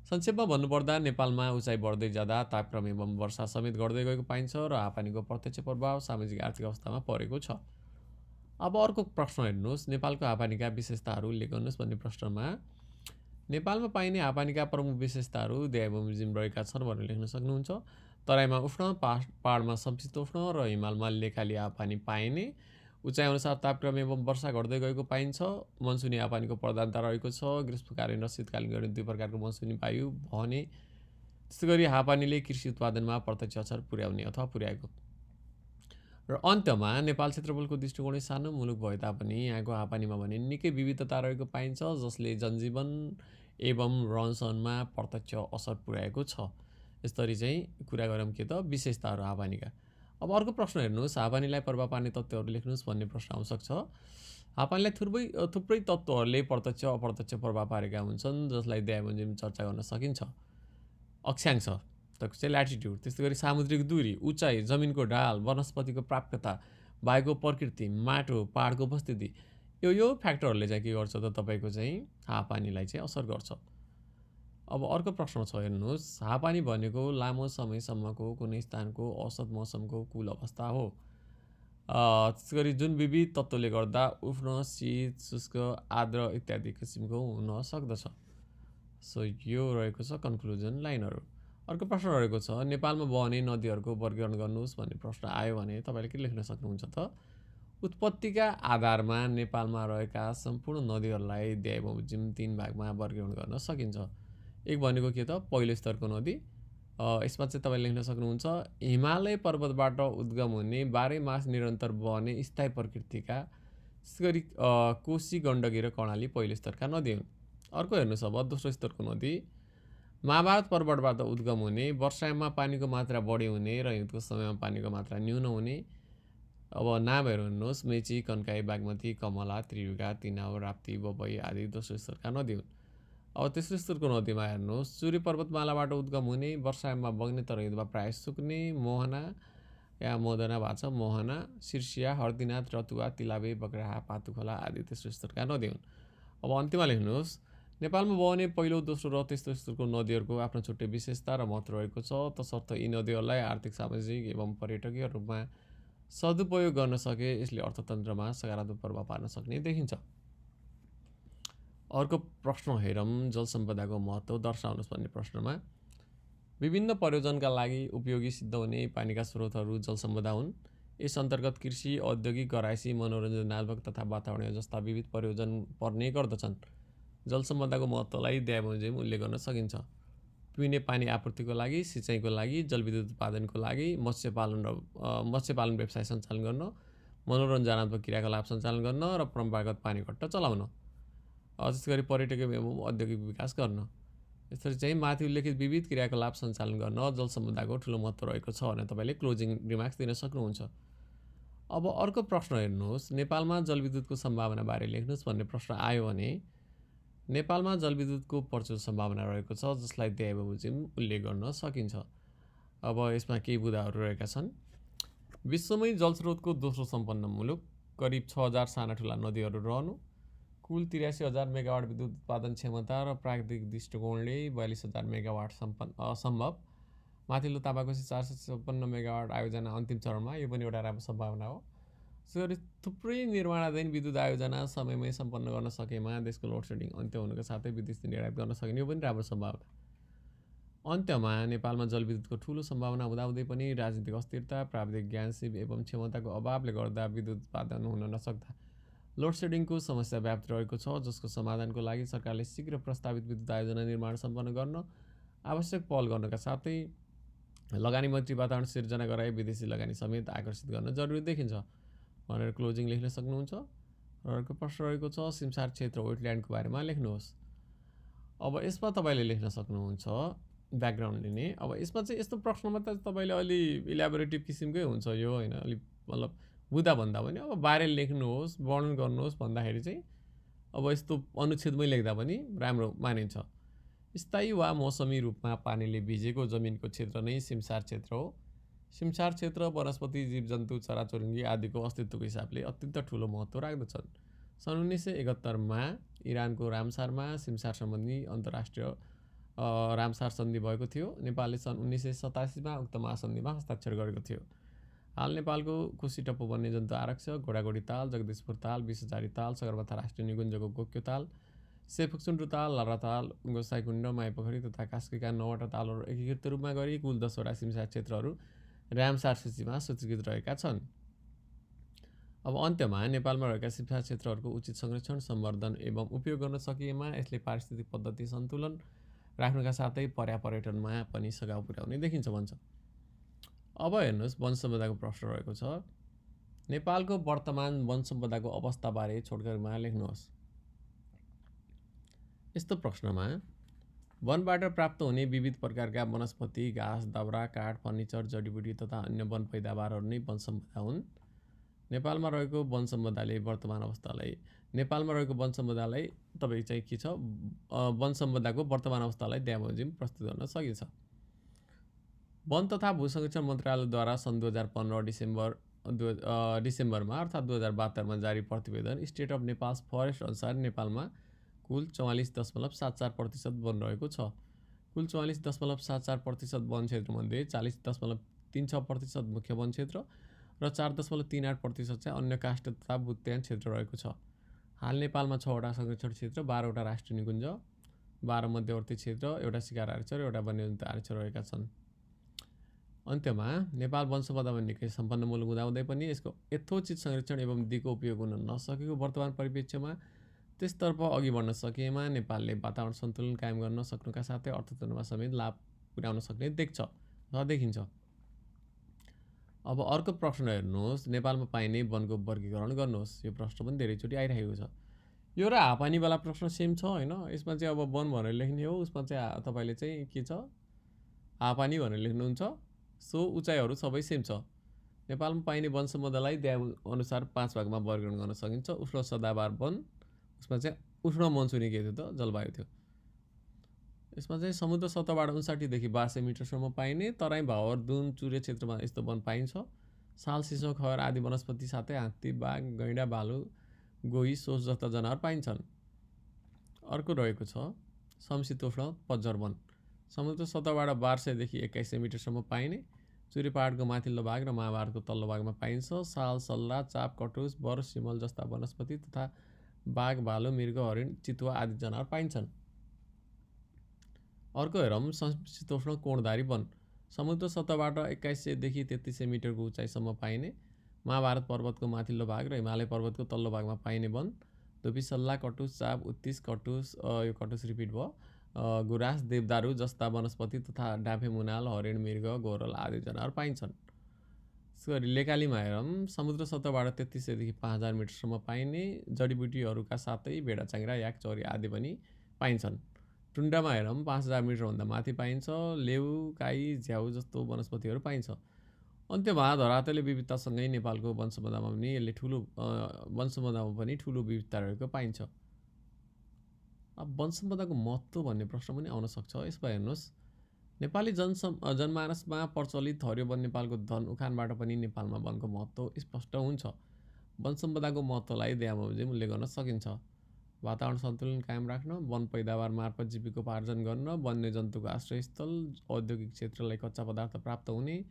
संक्षेपमा भन्नुपर्दा नेपालमा उचाइ बढ्दै जाँदा तापक्रम एवं वर्षा समेत घट्दै गएको पाइन्छ र हावापानीको प्रत्यक्ष प्रभाव सामाजिक आर्थिक अवस्थामा परेको छ। अब अर्को प्रश्न हेर्नुहोस्, नेपालको हावापानीका विशेषताहरू उल्लेख गर्नुहोस् भन्ने प्रश्नमा नेपालमा पाइने हावापानीका प्रमुख विशेषताहरू दियाबमोजिम रहेका छन् भनेर लेख्न सक्नुहुन्छ। तराईमा उष्ण, पहाडमा समशीतोष्ण र हिमालमा लेकाली हावापानी पाइने। उचाइअनुसार तापक्रम एवं वर्षा घट्दै गएको पाइन्छ। मनसुनी हावापानीको प्रधानता रहेको छ। ग्रीष्मकालीन र शीतकालीन गरी दुई प्रकारको मनसुनी वायु बहने। त्यस्तै गरी हावापानीले कृषि उत्पादनमा प्रत्यक्ष असर पुर्याउने अथवा पुर्याएको। र अन्त्यमा नेपाल क्षेत्रफलको दृष्टिकोणले सानो मुलुक भए तापनि यहाँको हावापानीमा भने निकै विविधता रहेको पाइन्छ, जसले जनजीवन एवं रहनसहनमा प्रत्यक्ष असर पुर्याएको छ। यसरी चाहिँ कुरा गरौँ के त विशेषताहरू हावापानीका। अब अर्को प्रश्न हेर्नुहोस्, हावापानीलाई प्रभाव पार्ने तत्त्वहरू लेख्नुहोस् भन्ने प्रश्न आउन सक्छ। हावापानीलाई थुप्रै तत्त्वहरूले प्रत्यक्ष अप्रत्यक्ष प्रभाव पारेका हुन्छन्, जसलाई दियाबमोजिम चर्चा गर्न सकिन्छ। अक्षांश चाहिँ ल्याटिट्युड, त्यस्तै गरी सामुद्रिक दूरी, उचाइ, जमिनको ढाल, वनस्पतिको प्राप्यता, वायुको प्रकृति, माटो, पहाडको उपस्थिति, यो फ्याक्टरहरूले चाहिँ के गर्छ त तपाईँको चाहिँ हावापानीलाई चाहिँ असर गर्छ। अब अर्को प्रश्न छ हेर्नुहोस्, हावापानी भनेको लामो समयसम्मको कुनै स्थानको औसत मौसमको कुल अवस्था हो। त्यसै गरी जुन विविध तत्त्वले गर्दा उष्ण, शीत, शुष्क, आर्द्र इत्यादि किसिमको हुन सक्दछ। सो यो रहेको छ कन्क्लुजन लाइनहरू। अर्को प्रश्न रहेको छ, नेपालमा बहने नदीहरूको वर्गीकरण गर्नुहोस् भन्ने प्रश्न आयो भने तपाईँले के लेख्न सक्नुहुन्छ त? उत्पत्तिका आधारमा नेपालमा रहेका सम्पूर्ण नदीहरूलाई द्यावबमोजिम 3 भागमा वर्गीकरण गर्न सकिन्छ। एक भनेको के त? पहिलो स्तरको नदी। यसमा चाहिँ तपाईँले लेख्न सक्नुहुन्छ, हिमालय पर्वतबाट उद्गम हुने 12 मास निरन्तर बहने स्थायी प्रकृतिका, त्यसै गरी कोशी, गण्डकी र कर्णाली पहिलो स्तरका नदी हुन्। अर्को हेर्नुहोस्, अब दोस्रो स्तरको नदी महाभारत पर्वतबाट उद्गम हुने, वर्षायाममा पानीको मात्रा बढी हुने र हिउँदको समयमा पानीको मात्रा न्यून हुने। अब नामहरू हेर्नुहोस्, मेची, कन्काई, बागमती, कमला, त्रियुगा, तिनाउ, राप्ती, बबई आदि दोस्रो स्तरका नदी हुन्। अब तेस्रो स्तरको नदीमा हेर्नुहोस्, सूर्य पर्वतमालाबाट उद्गम हुने, वर्षायाममा बग्ने तर हिउँदमा प्रायः सुक्ने, मोहना या मोदना भएको छ, मोहना, सिर्सिया, हर्दीनाथ, रतुवा, तिलाबे, बग्राहा, पातुखोला आदि तेस्रो स्तरका नदी हुन्। अब अन्त्यमा लेख्नुहोस्, नेपालमा बहने पहिलो, दोस्रो र तेस्रो स्तरको नदीहरूको आफ्नो छुट्टै विशेषता र महत्त्व रहेको छ, तसर्थ यी नदीहरूलाई आर्थिक, सामाजिक एवं पर्यटकीय रूपमा सदुपयोग गर्न सके यसले अर्थतन्त्रमा सकारात्मक प्रभाव पार्न सक्ने देखिन्छ। अर्को प्रश्न हेरौँ, जलसम्पदाको महत्त्व दर्शाउनुहोस् भन्ने प्रश्नमा विभिन्न प्रयोजनका लागि उपयोगी सिद्ध हुने पानीका स्रोतहरू जलसम्पदा हुन्। यस अन्तर्गत कृषि, औद्योगिक, घरायसी, मनोरञ्जनात्मक तथा वातावरणीय जस्ता विविध प्रयोजन पर्ने गर्दछन्। जलसम्पदाको महत्त्वलाई द्यावबमोजिम उल्लेख गर्न सकिन्छ। पिउने पानी आपूर्तिको लागि, सिँचाइको लागि, जलविद्युत उत्पादनको लागि, मत्स्यपालन व्यवसाय सञ्चालन गर्न, मनोरञ्जनात्मक क्रियाकलाप सञ्चालन गर्न र परम्परागत पानी घट्ट चलाउन, त्यसै गरी पर्यटकीय एवं औद्योगिक विकास गर्न। यसरी चाहिँ माथि उल्लेखित विविध क्रियाकलाप सञ्चालन गर्न जलसम्पदाको ठुलो महत्त्व रहेको छ भनेर तपाईँले क्लोजिङ रिमार्क्स दिन सक्नुहुन्छ। अब अर्को प्रश्न हेर्नुहोस्, नेपालमा जलविद्युतको सम्भावनाबारे लेख्नुहोस् भन्ने प्रश्न आयो भने नेपालमा जलविद्युतको प्रचुर सम्भावना रहेको छ जसलाई द्यावबमोजिम उल्लेख गर्न सकिन्छ। अब यसमा केही बुदाहरू रहेका छन्। विश्वमै जलस्रोतको दोस्रो सम्पन्न मुलुक, करिब 6000 साना ठुला नदीहरू रहनु, कुल 83,000 मेगावाट विद्युत उत्पादन क्षमता र प्राकृतिक दृष्टिकोणले 42,000 मेगावाट सम्भव। माथिल्लो ताबाकोसी 456 मेगावाट आयोजना अन्तिम चरणमा, यो पनि एउटा राम्रो सम्भावना हो। त्यसरी थुप्रै निर्माणाधीन विद्युत आयोजना समयमै सम्पन्न गर्न सकेमा देशको लोड सेडिङ अन्त्य हुनुका साथै विद्युत निर्यात गर्न सकिने, यो पनि राम्रो सम्भावना। अन्त्यमा नेपालमा जलविद्युतको ठुलो सम्भावना हुँदाहुँदै पनि राजनीतिक अस्थिरता, प्राविधिक ज्ञान, सिप एवं क्षमताको अभावले गर्दा विद्युत उत्पादन हुन नसक्दा लोड सेडिङको समस्या व्याप्त रहेको छ, जसको समाधानको लागि सरकारले शीघ्र प्रस्तावित विद्युत आयोजना निर्माण सम्पन्न गर्न आवश्यक पहल गर्नका साथै लगानी मैत्री वातावरण सिर्जना गराई विदेशी लगानी समेत आकर्षित गर्न जरुरी देखिन्छ भनेर क्लोजिङ लेख्न सक्नुहुन्छ। अर्को प्रश्न रहेको छ, सिमसार क्षेत्र वेटल्यान्डको बारेमा लेख्नुहोस्। अब यसमा तपाईँले लेख्न सक्नुहुन्छ ब्याकग्राउन्ड लिने। अब यसमा चाहिँ यस्तो प्रश्नमा त तपाईँले अलि इलाबोरेटिभ किसिमकै हुन्छ यो, होइन, अलि मतलब बुदा भन्दा पनि अब बारे लेख्नुहोस्, वर्णन गर्नुहोस् भन्दाखेरि चाहिँ अब यस्तो अनुच्छेदमै लेख्दा पनि राम्रो मानिन्छ। स्थायी वा मौसमी रूपमा पानीले भिजेको जमिनको क्षेत्र नै सिमसार क्षेत्र हो। सिमसार क्षेत्र वनस्पति, जीवजन्तु, चराचुरुङ्गी आदिको अस्तित्वको हिसाबले अत्यन्त ठुलो महत्त्व राख्दछन्। सन् 1971मा इरानको रामसारमा सिमसार सम्बन्धी अन्तर्राष्ट्रिय रामसार सन्धि भएको थियो। नेपालले सन् 1987मा उक्त महासन्धिमा हस्ताक्षर गरेको थियो। हाल नेपालको कोशी टप्पु वन्यजन्तु आरक्षक, घोडाघोडी ताल, जगदीशपुर ताल, विषहजारी ताल, सगरमाथा राष्ट्रिय निकुञ्जको गोक्यो ताल, सेफुक्सुन्डु ताल, लारा ताल, गोसाइकुण्ड, माइपोखरी तथा कास्कीका 9वटा तालहरू एकीकृत रूपमा गरी कुल 10वटा सिमसार क्षेत्रहरू रामसार सूचीमा सूचीकृत रहेका छन्। अब अन्त्यमा नेपालमा रहेका सिमसार क्षेत्रहरूको उचित संरक्षण, सम्वर्धन एवं उपयोग गर्न सकिएमा यसले पारिस्थितिक पद्धति सन्तुलन राख्नुका साथै पर्यटनमा पनि सघाउ पुर्याउने देखिन्छ भन्छ। अब हेर्नुहोस्, वन सम्पदाको प्रश्न रहेको छ। नेपालको वर्तमान वन सम्पदाको अवस्थाबारे छोटकरीमा लेख्नुहोस्। यस्तो प्रश्नमा वनबाट प्राप्त हुने विविध प्रकारका वनस्पति, घाँस, दाउरा, काठ, फर्निचर, जडीबुटी तथा अन्य वन पैदावारहरू नै वन सम्पदा हुन्। नेपालमा रहेको वन सम्पदालाई तपाईँ चाहिँ के छ, वन सम्पदाको वर्तमान अवस्थालाई द्यावबमोजिम प्रस्तुत गर्न सकिन्छ। वन तथा भू संरक्षण मन्त्रालयद्वारा सन् 2015 डिसेम्बर डिसेम्बरमा अर्थात् 2072मा जारी प्रतिवेदन स्टेट अफ नेपाल फरेस्ट अनुसार नेपालमा कुल 44.74% वन रहेको छ। कुल 44.74% वन क्षेत्रमध्ये 40.36% मुख्य वन क्षेत्र र 4.38% चाहिँ अन्य काष्ठ तथा बुट्यान क्षेत्र रहेको छ। हाल नेपालमा 6वटा संरक्षण क्षेत्र, 12वटा राष्ट्रिय निकुञ्ज, 12 मध्यवर्ती क्षेत्र, एउटा शिकार आरक्षण र एउटा वन्यजन्तु आरक्षण रहेका छन्। अन्त्यमा नेपाल वन सम्पदामा निकै सम्पन्न मुलुक हुँदाहुँदै पनि यसको यथोचित संरक्षण एवं दिगो उपयोग हुन नसकेको वर्तमान परिप्रेक्ष्यमा त्यसतर्फ अघि बढ्न सकेमा नेपालले वातावरण सन्तुलन कायम गर्न सक्नुका साथै अर्थतन्त्रमा समेत लाभ पुर्याउन सक्ने देखिन्छ। अब अर्को प्रश्न हेर्नुहोस्, नेपालमा पाइने वनको वर्गीकरण गर्नुहोस्। यो प्रश्न पनि धेरैचोटि आइरहेको छ। यो र हापानीवाला प्रश्न सेम छ होइन। यसमा चाहिँ अब वन भनेर लेख्ने हो, उसमा चाहिँ तपाईँले चाहिँ के छ हापानी भनेर लेख्नुहुन्छ। सो उचाइहरू सबै सेम छ। नेपालमा पाइने वन सम्पदालाई द्याउ अनुसार 5 भागमा वर्गीकरण गर्न सकिन्छ। उष्ण सदाबहार वन, उसमा चाहिँ उष्ण मनसुनी के थियो त जलवायु थियो। यसमा चाहिँ समुद्र सतहबाट 59देखि 1200 मिटरसम्म पाइने तराई, भावर, दुन, चुरे क्षेत्रमा यस्तो वन पाइन्छ। साल, सिसो, खर आदि वनस्पति साथै हात्ती, बाघ, गैंडा, भालु, गोही, सोस जस्ता जनावर पाइन्छन्। अर्को रहेको छ समशीतोष्ण पतझर वन, समुद्र सतहबाट 1200देखि 2100 मिटरसम्म पाइने, चुरे पहाडको माथिल्लो भाग र महाभारतको तल्लो भागमा पाइन्छ। साल, सल्ला, चाप, कटुस, बर, सिमल जस्ता वनस्पति तथा बाघ, भालु, मृग, हरिण, चितुवा आदि जनावर पाइन्छन्। अर्को हेरौँ समशीतोष्ण कोणधारी वन, समुद्र सतहबाट 2100देखि 3300 मिटरको उचाइसम्म पाइने, महाभारत पर्वतको माथिल्लो भाग र हिमालय पर्वतको तल्लो भागमा पाइने वन। धोबी, सल्ला, कटुस, चाप, उत्तिस, कटुस, यो कटुस रिपिट भयो, गुराँस, देवदारू जस्ता वनस्पति तथा डाँफे, मुनाल, हरिण, मृग, गोरल आदि जनावर पाइन्छन्। त्यसै गरी लेकालीमा हेरौँ, समुद्र सतहबाट 3300देखि 5000 मिटरसम्म पाइने, जडीबुटीहरूका साथै भेडा, च्याङ्ग्रा, याक, चौरी आदि पनि पाइन्छन्। टुन्डामा हेरौँ 5000 मिटरभन्दा माथि पाइन्छ, लेउ, काई, झ्याउ जस्तो वनस्पतिहरू पाइन्छ। अन्त्यमा धरातलीय विविधतासँगै नेपालको वन सम्पदामा पनि ठुलो विविधता रहेको पाइन्छ। अब वन सम्पदाको महत्त्व भन्ने प्रश्न पनि आउन सक्छ। यसमा हेर्नुहोस्, नेपाली जनमानसमा प्रचलित हरियो वन नेपालको धन उखानबाट पनि नेपालमा वनको महत्त्व स्पष्ट हुन्छ। वन सम्पदाको महत्त्वलाई द्याबमोजिम उल्लेख गर्न सकिन्छ। वातावरण सन्तुलन कायम राख्न, वन पैदावार मार्फत जीविकोपार्जन गर्न, वन्यजन्तुको आश्रयस्थल, औद्योगिक क्षेत्रलाई कच्चा पदार्थ प्राप्त हुने,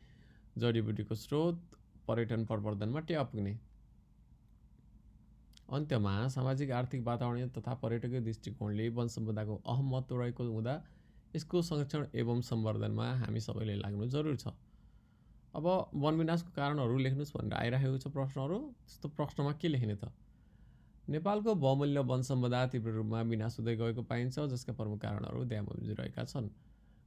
जडीबुटीको स्रोत, पर्यटन प्रवर्धनमा टेवा पुग्ने। अन्त्यमा सामाजिक, आर्थिक, वातावरणीय तथा पर्यटकीय दृष्टिकोणले वन सम्पदाको अहम महत्त्व रहेको हुँदा यसको संरक्षण एवं सम्वर्धनमा हामी सबैले लाग्नु जरुरी छ। अब वन विनाशको कारणहरू लेख्नुहोस् भनेर आइरहेको छ प्रश्नहरू। त्यस्तो प्रश्नमा के लेख्ने त? नेपालको बहुमूल्य वन सम्पदा तीव्र रूपमा विनाश हुँदै गएको पाइन्छ, जसका प्रमुख कारणहरू द्यामोजिम रहेका छन्।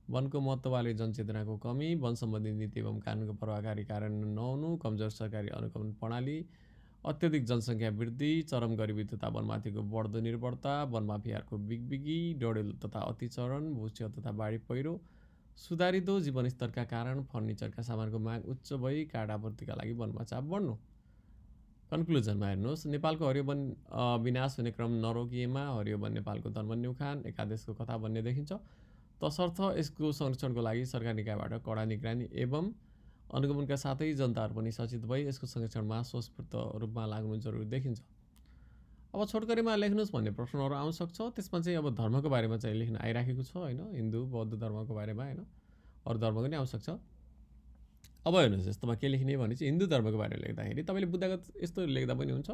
वनको महत्त्वबारे जनचेतनाको कमी, वन सम्बन्धी नीति एवं कानुनको प्रभावकारी कार्यान्वयन नहुनु, कमजोर सरकारी अनुगमन प्रणाली, अत्यधिक जनसङ्ख्या वृद्धि, चरम गरिबी तथा वनमाथिको बढ्दो निर्भरता, वनमाफियाहरूको बिगबिगी, डढेलो तथा अतिचरण, भूक्षय तथा बाढी पहिरो, सुधारिदो जीवनस्तरका कारण फर्निचरका सामानको माग उच्च भई काठ आपूर्तिका लागि वनमा चाप बढ्नु। कन्क्लुजनमा हेर्नुहोस्, नेपालको हरियो वन विनाश हुने क्रम नरोकिएमा हरियो वन नेपालको धनबन्ने उखान, एकादेशको कथा बन्ने देखिन्छ। तसर्थ यसको संरक्षणको लागि सरकार निकायबाट कडा निगरानी एवं अनुगमनका साथै जनताहरू पनि सचेत भई यसको संरक्षणमा स्वस्फूर्त रूपमा लाग्नु जरुरी देखिन्छ। अब छोटकरीमा लेख्नुहोस् भन्ने प्रश्नहरू आउन सक्छ। त्यसमा चाहिँ अब धर्मको बारेमा चाहिँ लेख्न आइराखेको छ होइन, हिन्दू बौद्ध धर्मको बारेमा होइन, अरू धर्मको नि आउन सक्छ। अब हेर्नुहोस्, यस्तोमा के लेख्ने भने चाहिँ हिन्दू धर्मको बारेमा लेख्दाखेरि तपाईँले बुद्धगत यस्तो लेख्दा पनि हुन्छ,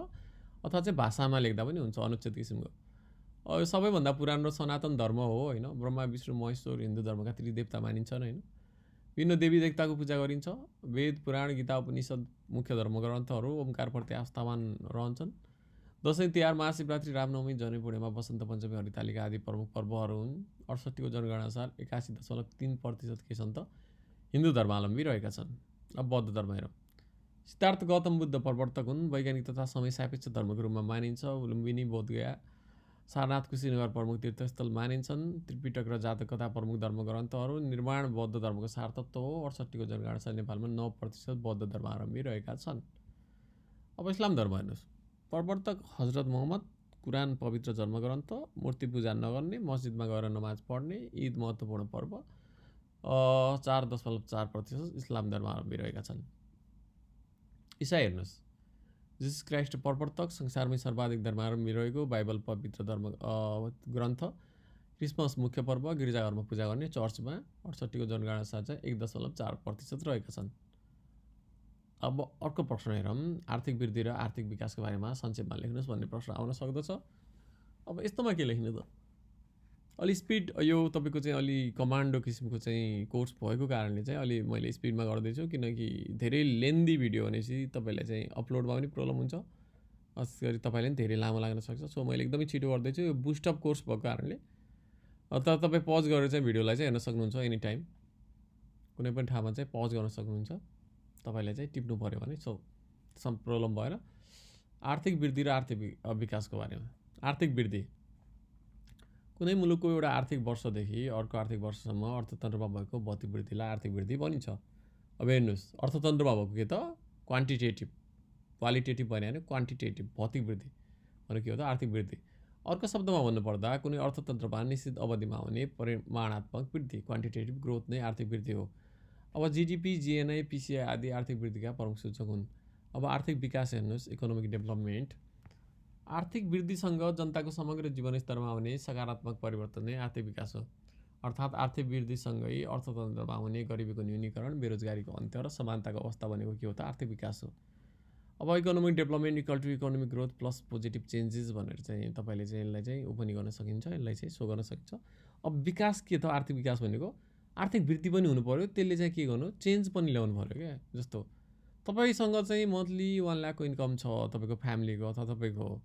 अथवा चाहिँ भाषामा लेख्दा पनि हुन्छ अनुच्छेद किसिमको। यो सबैभन्दा पुरानो र सनातन धर्म हो होइन। ब्रह्मा, विष्णु, महेश्वर हिन्दू धर्मका त्रिदेवता मानिन्छन् होइन। विभिन्न देवी देवताको पूजा गरिन्छ। वेद, पुराण, गीता, उपनिषद मुख्य धर्मग्रन्थहरू ओमकारप्रति आस्थावान रहन्छन्। दसैँ, तिहार, महाशिवरात्रि, रामनवमी, जनै पूर्णिमा, वसन्त पञ्चमी, हरितालिका आदि प्रमुख पर्वहरू हुन्। 68 को जनगणना अनुसार 81.3% के छन् त हिन्दू धर्मावलम्बी रहेका छन्। अब बौद्ध धर्म हेरौँ। सिद्धार्थ गौतम बुद्ध प्रवर्तक हुन्। वैज्ञानिक तथा समय सापेक्ष धर्मको रूपमा मानिन्छ। लुम्बिनी, बोधगया, सारनाथ, कुशीनगर प्रमुख तीर्थस्थल मानिन्छन्। त्रिपिटक र जातक कथा प्रमुख धर्मग्रन्थहरू। निर्माण बौद्ध धर्मको सारतत्व हो। 68 को जनगणना अनुसार नेपालमा 9% बौद्ध धर्मावलम्बी रहेका छन्। अब इस्लाम धर्म हेर्नुहोस्। प्रवर्तक हजरत मोहम्मद। कुरान पवित्र धर्मग्रन्थ। मूर्ति पूजा नगर्ने, मस्जिदमा गएर नमाज पढ्ने। ईद महत्त्वपूर्ण पर्व। 4.4% इस्लाम धर्मावलम्बी रहेका छन्। इसाई हेर्नुहोस्, जिसस क्राइस्ट प्रवर्तक, संसारमै सर्वाधिक धर्मावलम्बी रहेको बाइबल पवित्र धर्म ग्रन्थ, क्रिसमस मुख्य पर्व, गिर्जाघरमा पूजा गर्ने, चर्चमा 68 को जनगणना साझा 1.4% रहेका छन्। अब अर्को प्रश्न हेरौँ, आर्थिक वृद्धि र आर्थिक विकासको बारेमा संक्षेपमा लेख्नुहोस् भन्ने प्रश्न आउन सक्दछ। अब यस्तोमा के लेख्नु त, अलि स्पिड यो तपाईँको चाहिँ अलि कमान्डो किसिमको चाहिँ कोर्स भएको कारणले चाहिँ अलि मैले स्पिडमा गर्दैछु, किनकि धेरै लेन्दी भिडियो भनेपछि तपाईँलाई चाहिँ अपलोडमा पनि प्रब्लम हुन्छ, खास गरी तपाईँले पनि धेरै लामो लाग्न सक्छ। सो मैले एकदमै छिटो गर्दैछु, यो बुस्टअप कोर्स भएको कारणले। तर तपाईँ पज गरेर चाहिँ भिडियोलाई चाहिँ हेर्न सक्नुहुन्छ एनी टाइम, कुनै पनि ठाउँमा चाहिँ पज गर्न सक्नुहुन्छ, तपाईँले चाहिँ टिप्नु पऱ्यो भने। सो सम प्रब्लम भएर आर्थिक वृद्धि र आर्थिक विकासको बारेमा। आर्थिक वृद्धि कुनै मुलुकको एउटा आर्थिक वर्षदेखि अर्को आर्थिक वर्षसम्म अर्थतन्त्रमा भएको भौतिक वृद्धिलाई आर्थिक वृद्धि भनिन्छ। अब हेर्नुहोस्, अर्थतन्त्रमा भएको के त क्वान्टिटेटिभ, क्वालिटेटिभ भने होइन क्वान्टिटेटिभ, भौतिक वृद्धि भनेको के हो त आर्थिक वृद्धि। अर्को शब्दमा भन्नुपर्दा कुनै अर्थतन्त्रमा निश्चित अवधिमा हुने परिमाणात्मक वृद्धि, क्वान्टिटेटिभ ग्रोथ नै आर्थिक वृद्धि हो। अब जीडीपी, जीएनआई, पीसीआई आदि आर्थिक वृद्धिका प्रमुख सूचक हुन्। अब आर्थिक विकास हेर्नुहोस्, इकोनोमिक डेभलपमेन्ट, आर्थिक वृद्धिसँग जनताको समग्र जीवनस्तरमा हुने सकारात्मक परिवर्तन नै आर्थिक विकास हो। अर्थात् आर्थिक वृद्धिसँगै अर्थतन्त्रमा हुने गरिबीको न्यूनीकरण, बेरोजगारीको अन्त्य र समानताको अवस्था भनेको के हो त आर्थिक विकास हो। अब economic development equal to economic growth plus positive changes भनेर चाहिँ तपाईँले चाहिँ यसलाई चाहिँ पनि गर्न सकिन्छ, यसलाई चाहिँ सो गर्न सकिन्छ। अब विकास के त आर्थिक विकास भनेको आर्थिक वृद्धि पनि हुनु पऱ्यो, त्यसले चाहिँ के गर्नु चेन्ज पनि ल्याउनु पऱ्यो क्या। जस्तो तपाईँसँग चाहिँ मन्थली 1 लाखको इन्कम छ तपाईँको फ्यामिलीको अथवा तपाईँको,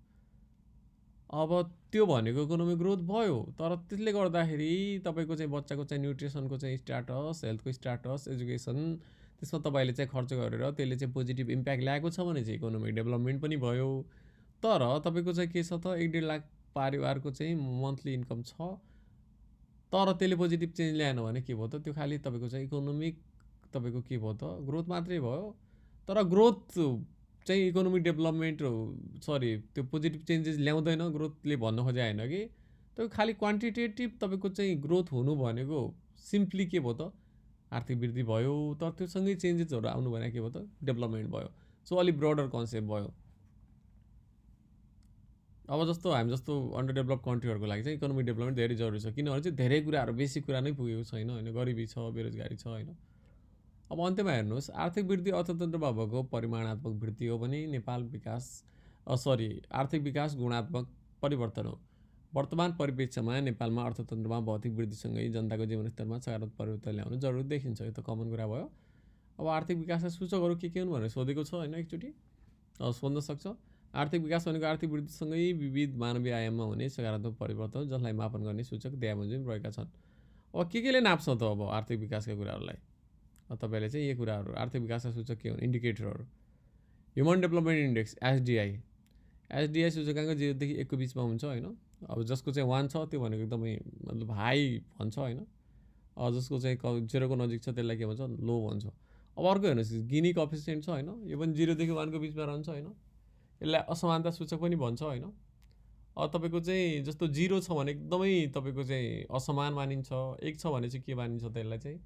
अब त्यो भनेको इकोनोमिक ग्रोथ भयो। तर त्यसले गर्दाखेरि तपाईँको चाहिँ बच्चाको चाहिँ न्युट्रिसनको चाहिँ स्ट्याटस, हेल्थको स्ट्याटस, एजुकेसन, त्यसमा तपाईँले चाहिँ खर्च गरेर त्यसले चाहिँ पोजिटिभ इम्प्याक्ट ल्याएको छ भने चाहिँ इकोनोमिक डेभलपमेन्ट पनि भयो। तर तपाईँको चाहिँ के छ त 1.5 लाख परिवारको चाहिँ मन्थली इन्कम छ, तर त्यसले पोजिटिभ चेन्ज ल्याएन भने के भयो त, त्यो खालि तपाईँको चाहिँ इकोनोमिक तपाईँको के भयो त ग्रोथ मात्रै भयो। तर ग्रोथ चाहिँ इकोनोमिक डेभलपमेन्ट सरी त्यो पोजिटिभ चेन्जेस ल्याउँदैन, ग्रोथले भन्न खोजे होइन कि त्यो खालि क्वान्टिटेटिभ तपाईँको चाहिँ ग्रोथ हुनु भनेको सिम्पली के भयो त आर्थिक वृद्धि भयो। तर त्योसँगै चेन्जेसहरू आउनु भने के भयो त डेभलपमेन्ट भयो। सो अलिक ब्रोडर कन्सेप्ट भयो। अब जस्तो हामी जस्तो अन्डर डेभलप कन्ट्रीहरूको लागि चाहिँ इकोनोमिक डेभलपमेन्ट धेरै जरुरी छ, किनभने चाहिँ धेरै कुराहरू बेसिक कुरा नै पुगेको छैन होइन, गरिबी छ, बेरोजगारी छ होइन। अब अन्त्यमा हेर्नुहोस्, आर्थिक वृद्धि अर्थतन्त्रमा भएको परिमाणात्मक वृद्धि हो भने नेपाल विकास आर्थिक विकास गुणात्मक परिवर्तन हो। वर्तमान परिप्रेक्ष्यमा नेपालमा अर्थतन्त्रमा भौतिक वृद्धिसँगै जनताको जीवनस्तरमा सकारात्मक परिवर्तन ल्याउनु जरुरी देखिन्छ। यो त कमन कुरा भयो। अब आर्थिक विकासका सूचकहरू के हुन् भनेर सोधेको छ होइन, एकचोटि सोध्न सक्छ। आर्थिक विकास भनेको आर्थिक वृद्धिसँगै विविध मानवीय आयाममा हुने सकारात्मक परिवर्तन जसलाई मापन गर्ने सूचक बमोजिम रहेका छन्। अब केले नाप्छ त अब आर्थिक विकासका कुराहरूलाई, तपाईँले चाहिँ यी कुराहरू आर्थिक विकासका सूचक के हुन्, इन्डिकेटरहरू। ह्युमन डेभलपमेन्ट इन्डेक्स एसडिआई सूचकाङ्क 0 देखि 1 को बिचमा हुन्छ होइन। अब जसको चाहिँ 1 छ त्यो भनेको एकदमै मतलब हाई भन्छ होइन, जसको चाहिँ 0 को नजिक छ त्यसलाई के भन्छ लो भन्छ। अब अर्को हेर्नुहोस्, गिनी कोएफिसिएन्ट छ होइन, यो पनि 0 देखि 1 को बिचमा रहन्छ होइन, यसलाई असमानता सूचक पनि भन्छ होइन। अब तपाईँको चाहिँ जस्तो 0 छ भने एकदमै तपाईँको चाहिँ असमान मानिन्छ, 1 छ भने चाहिँ के मानिन्छ त यसलाई चाहिँ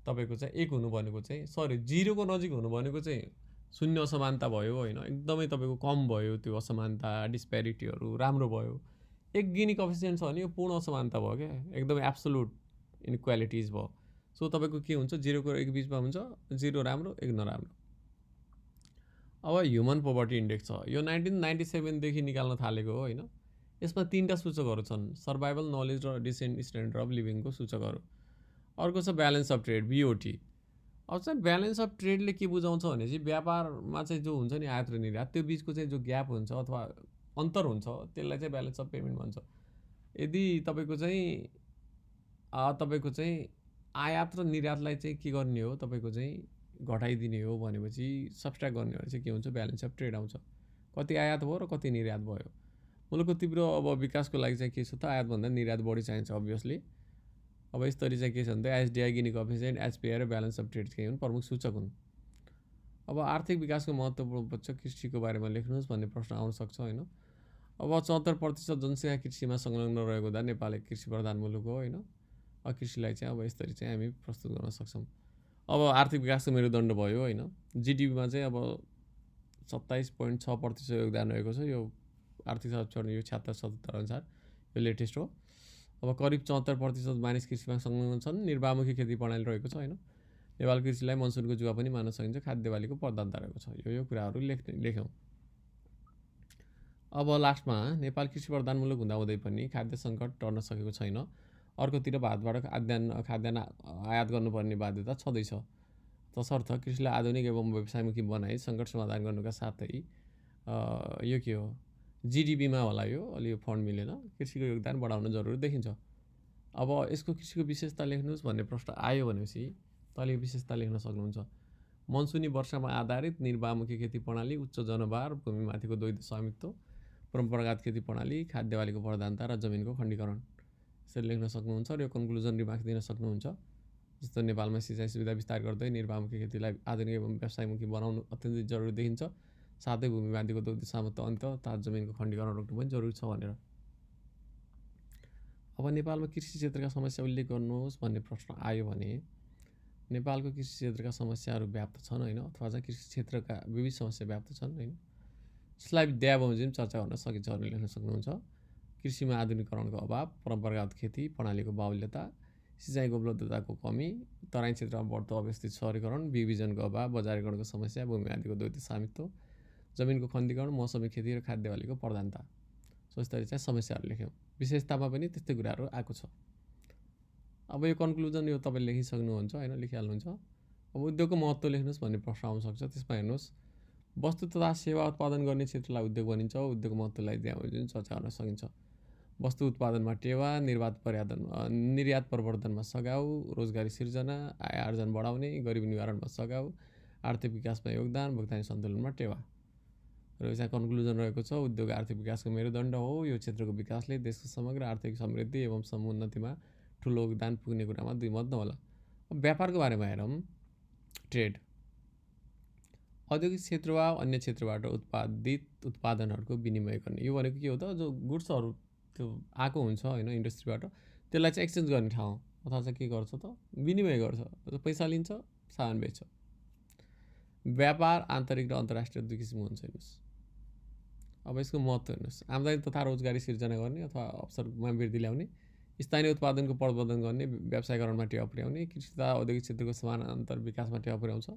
तपाईँको चाहिँ 1 हुनु भनेको चाहिँ 0 को नजिक हुनु भनेको चाहिँ शून्य असमानता भयो होइन, एकदमै तपाईँको कम भयो त्यो असमानता डिस्प्यारिटीहरू राम्रो भयो। 1 गिनी कोएफिसिएन्ट छ भने यो पूर्ण असमानता भयो क्या, एकदमै एब्सोल्युट इनइक्वालिटिज भयो। सो तपाईँको के हुन्छ 0 को 1 बिचमा हुन्छ, 0 राम्रो 1 नराम्रो। अब ह्युमन पोभर्टी इन्डेक्स छ, यो 1997 देखि निकाल्न थालेको हो होइन। यसमा 3टा सूचकहरू छन्, सर्भाइभल, नलेज र डिसेन्ट स्ट्यान्डर्ड अफ लिभिङको सूचकहरू। अर्को छ ब्यालेन्स अफ ट्रेड बिओटी। अब चाहिँ ब्यालेन्स अफ ट्रेडले के बुझाउँछ भने चाहिँ व्यापारमा चाहिँ जो हुन्छ नि आयात र निर्यात, त्यो बिचको चाहिँ जो ग्याप हुन्छ अथवा अन्तर हुन्छ त्यसलाई चाहिँ ब्यालेन्स अफ पेमेन्ट भन्छ। यदि तपाईँको चाहिँ आयात र निर्यातलाई चाहिँ के गर्ने हो, तपाईँको चाहिँ घटाइदिने हो भनेपछि सब्स्ट्र्याक्ट गर्ने भने चाहिँ के हुन्छ ब्यालेन्स अफ ट्रेड आउँछ। कति आयात भयो र कति निर्यात भयो। मुलुकको तीव्र अब विकासको लागि चाहिँ के छ त आयातभन्दा निर्यात बढी चाहिन्छ अभियसली। अब यसरी चाहिँ के छ भने त एसडिआई, गिनी कोएफिसिएन्ट, एचपिआई र ब्यालेन्स अफ ट्रेड के हुन् प्रमुख सूचक हुन्। अब आर्थिक विकासको महत्त्वपूर्ण पक्ष कृषिको बारेमा लेख्नुहोस् भन्ने प्रश्न आउन सक्छ होइन। अब 74% जनसङ्ख्या कृषिमा संलग्न रहेको हुँदा नेपाल एक कृषि प्रधान मुलुक हो होइन। अब कृषिलाई चाहिँ अब यसरी चाहिँ हामी प्रस्तुत गर्न सक्छौँ। अब आर्थिक विकासको मेरुदण्ड भयो होइन, जिडिपीमा चाहिँ अब 27.6% योगदान रहेको छ यो आर्थिक सर्वेक्षण यो 76-77 अनुसार यो लेटेस्ट हो। अब करिब 74% मानिस कृषिमा संलग्न छन्। निर्वाहमुखी खेती प्रणाली रहेको छ होइन। नेपाल कृषिलाई मनसुनको जुवा पनि मान्न सकिन्छ। खाद्य बालीको प्रधानता रहेको छ। यो कुराहरू लेख्यौँ। अब लास्टमा नेपाल कृषि प्रधान मुलुक हुँदाहुँदै पनि खाद्य सङ्कट टर्न सकेको छैन। अर्कोतिर भारतबाट खाद्यान्न आयात गर्नुपर्ने बाध्यता छँदैछ। तसर्थ कृषिलाई आधुनिक एवं व्यवसायमुखी बनाई सङ्कट समाधान गर्नुका साथै यो के हो जिडिपीमा होला यो अलि यो फन्ड मिलेन कृषिको योगदान बढाउन जरुरी देखिन्छ। अब यसको कृषिको विशेषता लेख्नुहोस् भन्ने प्रश्न आयो भनेपछि तले विशेषता लेख्न सक्नुहुन्छ। मनसुनी वर्षामा आधारित निर्वाहमुखी खेती प्रणाली, उच्च जनभार, भूमिमाथिको द्वैध स्वामित्व, परम्परागत खेती प्रणाली, खाद्य बालीको प्रधानता र जमिनको खण्डीकरण यसरी लेख्न सक्नुहुन्छ र यो कन्क्लुजन रिमार्क्स दिन सक्नुहुन्छ। जस्तो नेपालमा सिँचाइ सुविधा विस्तार गर्दै निर्वाहमुखी खेतीलाई आधुनिक एवं व्यवसायमुखी बनाउनु अत्यन्तै जरुरी देखिन्छ। साथै भूमिमाथिको द्वैध स्वामित्व अन्त्य तथा जमिनको खण्डीकरण रोक्नु पनि जरुरी छ भनेर। अब नेपालमा कृषि क्षेत्रका समस्या उल्लेख गर्नुहोस् भन्ने प्रश्न आयो भने नेपालको कृषि क्षेत्रका समस्याहरू व्याप्त छन् होइन, अथवा चाहिँ कृषि क्षेत्रका विविध समस्या व्याप्त छन् होइन। यसलाई विद्याबमोजिम चर्चा गर्न सकिन्छ भनेर लेख्न सक्नुहुन्छ। कृषिमा आधुनिकीकरणको अभाव, परम्परागत खेती प्रणालीको बाहुल्यता, सिँचाइको उपलब्धताको कमी, तराई क्षेत्रमा बढ्दो अव्यवस्थित सहरीकरण, विभाजनको अभाव, बजारीकरणको समस्या, भूमिमाथिको द्वैत स्वामित्व, जमिनको खण्डीकरण, मौसमी खेती र खाद्य बालीको प्रधानता। सो यसरी चाहिँ समस्याहरू लेख्यौँ। विशेषतामा पनि त्यस्तै कुराहरू आएको छ। अब यो कन्क्लुजन यो तपाईँले लेखिसक्नुहुन्छ होइन, लेखिहाल्नुहुन्छ। अब उद्योगको महत्त्व लेख्नुहोस् भन्ने प्रश्न आउन सक्छ। त्यसमा हेर्नुहोस् वस्तु तथा सेवा उत्पादन गर्ने क्षेत्रलाई उद्योग भनिन्छ। उद्योगको महत्त्वलाई जुन चर्चा गर्न सकिन्छ। वस्तु उत्पादनमा टेवा, निर्यात प्रवर्धनमा सघाउ, रोजगारी सिर्जना, आय आर्जन बढाउने, गरिबी निवारणमा सघाउ, आर्थिक विकासमा योगदान, भुक्तानी सन्तुलनमा टेवा। र यो चाहिँ कन्क्लुजन रहेको छ। उद्योग आर्थिक विकासको मेरुदण्ड हो। यो क्षेत्रको विकासले देशको समग्र आर्थिक समृद्धि एवं समुन्नतिमा ठुलो योगदान पुग्ने कुरामा दुई मत नहोला। अब व्यापारको बारेमा हेरौँ। ट्रेड औद्योगिक क्षेत्र वा अन्य क्षेत्रबाट उत्पादित उत्पादनहरूको विनिमय गर्ने। यो भनेको के हो त, जो गुड्सहरू त्यो आएको हुन्छ होइन इन्डस्ट्रीबाट त्यसलाई चाहिँ एक्सचेन्ज गर्ने ठाउँ अथवा चाहिँ के गर्छ त विनिमय गर्छ, पैसा लिन्छ, सामान बेच्छ। व्यापार आन्तरिक र अन्तर्राष्ट्रिय दुई किसिमको हुन्छ। हेर्नुहोस् अब यसको महत्त्व हेर्नुहोस्। आम्दानी तथा रोजगारी सिर्जना गर्ने अथवा अवसरमा वृद्धि ल्याउने, स्थानीय उत्पादनको प्रवर्धन गर्ने, व्यवसायीकरणमा टेवा पुर्याउने, कृषि तथा औद्योगिक क्षेत्रको समानान्तर विकासमा टेवा पुर्याउँछ,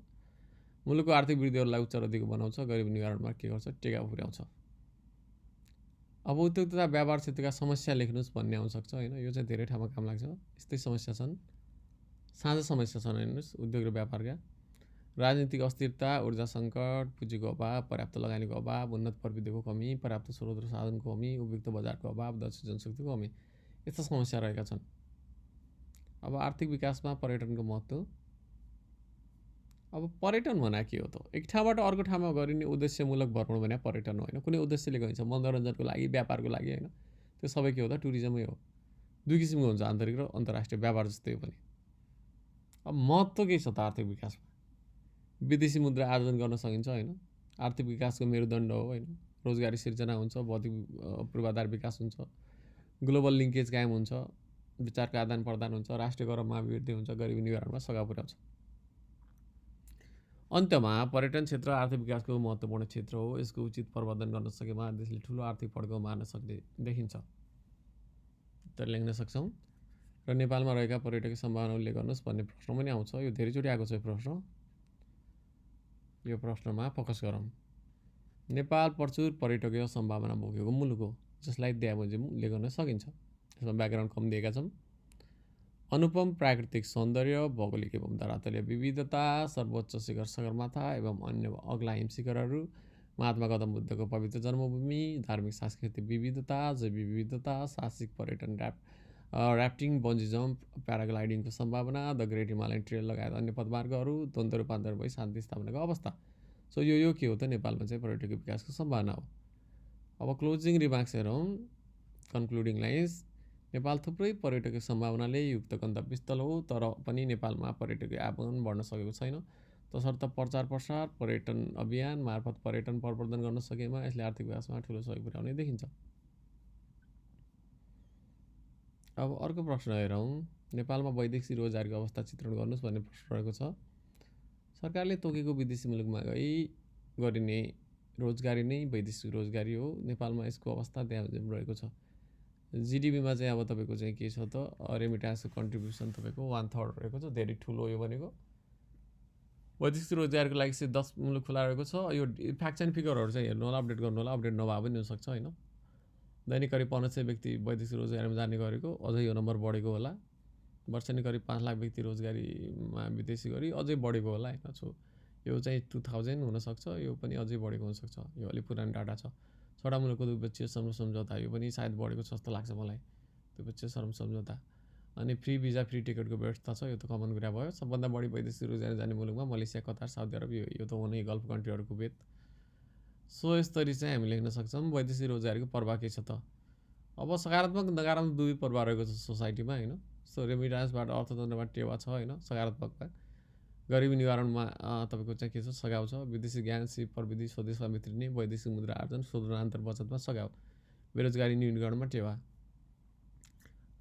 मुलुकको आर्थिक वृद्धिहरूलाई उच्च र दिगो बनाउँछ, गरिबी निवारणमा के गर्छ टेका पुर्याउँछ। अब उद्योग तथा व्यापार क्षेत्रका समस्या लेख्नुहोस् भन्ने आउन सक्छ होइन। यो चाहिँ धेरै ठाउँमा काम लाग्छ। यस्तै समस्या छन्, साझा समस्या छन् हेर्नुहोस् उद्योग र व्यापारका। राजनीतिक अस्थिरता, ऊर्जा सङ्कट, पुँजीको अभाव, पर्याप्त लगानीको अभाव, उन्नत प्रविधिको कमी, पर्याप्त स्रोत र साधनको कमी, उपयुक्त बजारको अभाव, दक्ष जनशक्तिको कमी यस्ता समस्या रहेका छन्। अब आर्थिक विकासमा पर्यटनको महत्त्व। अब पर्यटन भनेको के हो त, एक ठाउँबाट अर्को ठाउँमा गरिने उद्देश्यमूलक भ्रमण भने पर्यटन होइन। कुनै उद्देश्यले गइन्छ, मनोरञ्जनको लागि, व्यापारको लागि होइन। त्यो सबै के हो त टुरिज्मै हो। दुई किसिमको हुन्छ, आन्तरिक र अन्तर्राष्ट्रिय व्यापार जस्तै पनि। अब महत्त्व के छ त आर्थिक विकासमा? विदेशी मुद्रा आर्जन गर्न सकिन्छ होइन, आर्थिक विकासको मेरुदण्ड हो होइन। रोजगारी सिर्जना हुन्छ, भौतिक पूर्वाधार विकास हुन्छ, ग्लोबल लिङ्केज कायम हुन्छ, विचारको आदान प्रदान हुन्छ, राष्ट्रिय गौरवमा अभिवृद्धि हुन्छ, गरिबी निवारणमा सघाउ पुर्याउँछ। अन्त्यमा पर्यटन क्षेत्र आर्थिक विकासको महत्त्वपूर्ण क्षेत्र हो। यसको उचित प्रवर्धन गर्न सकेमा देशले ठुलो आर्थिक फड्को मार्न सक्ने देखिन्छ। त लेख्न सक्छौँ। र नेपालमा रहेका पर्यटकीय सम्भावना उल्लेख गर्नुहोस् भन्ने प्रश्न पनि आउँछ। यो धेरैचोटि आएको छ यो प्रश्न। यो प्रश्नमा फोकस गरौँ। नेपाल प्रचुर पर्यटकीय सम्भावना बोकेको मुलुक हो, जसलाई द्याबोजिम उल्लेख गर्न सकिन्छ। यसमा ब्याकग्राउन्ड कम दिएका छौँ। अनुपम प्राकृतिक सौन्दर्य, भौगोलिक एवं धरातलीय विविधता, सर्वोच्च शिखर सगरमाथा एवं अन्य अग्ला हिम शिखरहरू, महात्मा गौतम बुद्धको पवित्र जन्मभूमि, धार्मिक सांस्कृतिक विविधता, जैव विविधता, साहसिक पर्यटन, ऱ्याफ्टिङ, बन्जी जम्प, प्याराग्लाइडिङको सम्भावना, द ग्रेट हिमालयन ट्रेल लगायत अन्य पदमार्गहरू, द्वन्द्व रूपान्तरण भई शान्ति स्थापनाको अवस्था। सो यो के हो त नेपालमा चाहिँ पर्यटकीय विकासको सम्भावना हो। अब क्लोजिङ रिमार्क्स हेरौँ। Concluding lines. नेपाल थुप्रै पर्यटकीय सम्भावनाले युक्त गन्तव्यस्थल हो, तर पनि नेपालमा पर्यटकीय आगमन बढ्न सकेको छैन। तसर्थ प्रचार प्रसार, पर्यटन अभियान मार्फत पर्यटन प्रवर्धन गर्न सकेमा यसले आर्थिक विकासमा ठुलो सहयोग पुर्याउने देखिन्छ। अब अर्को प्रश्न हेरौँ। नेपालमा वैदेशिक रोजगारीको अवस्था चित्रण गर्नुहोस् भन्ने प्रश्न रहेको छ। सरकारले तोकेको विदेशी मुलुकमा गई गरिने रोजगारी नै वैदेशिक रोजगारी हो। नेपालमा यसको अवस्था त्यहाँ रहेको छ। जिडिपीमा चाहिँ अब तपाईँको चाहिँ के छ त रेमिट्यान्सको कन्ट्रिब्युसन तपाईँको 1/3 रहेको छ, धेरै ठुलो यो भनेको। वैदेशिक रोजगारको लागि चाहिँ 10 मुलुक खुला रहेको छ। यो फ्याक्ट एन्ड फिगरहरू चाहिँ हेर्नु होला, अपडेट गर्नु होला, अपडेट नभए पनि हुनसक्छ होइन। दैनिक करिब 1500 व्यक्ति वैदेशिक रोजगारीमा जाने गरेको, अझै यो नम्बर बढेको होला। वर्षेनी करिब 5 लाख व्यक्ति रोजगारीमा विदेशी गरी अझै बढेको होला होइन। सो यो चाहिँ 2000 हुनसक्छ, यो पनि अझै बढेको हुनसक्छ। यो अलिक पुरानो डाटा छ। 6वटा मुलुकको द्विपक्षीय श्रम सम्झौता, यो पनि सायद बढेको छ जस्तो लाग्छ मलाई, द्विपक्षीय श्रम सम्झौता। अनि फ्री भिजा फ्री टिकटको व्यवस्था छ, यो त कमन कुरा भयो। सबभन्दा बढी वैदेशिक रोजगारी जाने मुलुकमा मलेसिया, कतार, साउदी अरब, यो त हो नै गल्फ कन्ट्रीहरूको भेद। सो यसरी चाहिँ हामी लेख्न सक्छौँ वैदेशिक रोजगारीको प्रभाव के छ त। अब सकारात्मक नकारात्मक दुवै प्रभाव रहेको छ सोसाइटीमा होइन। सो रेमिट्यान्सबाट अर्थतन्त्रमा टेवा छ होइन, सकारात्मकमा गरिबी निवारणमा तपाईँको चाहिँ के छ, सघाउ छ। विदेशी ज्ञान, सिप प्रविधि स्वदेशमा भित्रिने, वैदेशिक मुद्रा आर्जन, शोधनान्तर बचतमा सघाउ, बेरोजगारी न्यूनीकरणमा टेवा।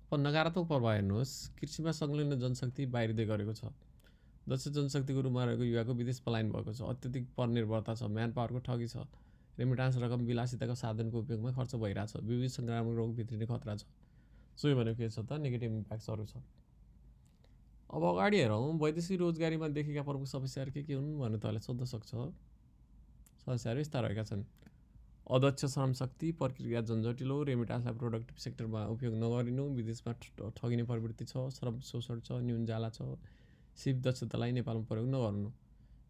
अब नकारात्मक प्रभाव हेर्नुहोस्, कृषिमा संलग्न जनशक्ति बाहिरिँदै गरेको छ। दक्ष जनशक्तिको रूपमा रहेको युवाको विदेश पलायन भएको छ। अत्यधिक परनिर्भरता छ, म्यान पावरको ठगी छ। रेमिट्यान्स रकम विलासिताको साधनको उपयोगमा खर्च भइरहेछ। विविध सङ्क्रामक रोग भित्रिने खतरा छ। सो यो भनेको के छ त, नेगेटिभ इम्प्याक्ट्सहरू छ। अब अगाडि हेरौँ वैदेशिक रोजगारीमा देखेका प्रमुख समस्याहरू के हुन् भनेर तपाईँले सोध्न सक्छ। समस्याहरू यस्ता रहेका छन्। अदक्ष श्रमशक्ति, प्रक्रिया जन्जटिलो, रेमिट्यान्सलाई प्रोडक्टिभ सेक्टरमा उपयोग नगरिनु, विदेशमा ठगिने प्रवृत्ति छ, श्रम शोषण छ, न्यून जाला छ, सिप दक्षतालाई नेपालमा प्रयोग नगर्नु,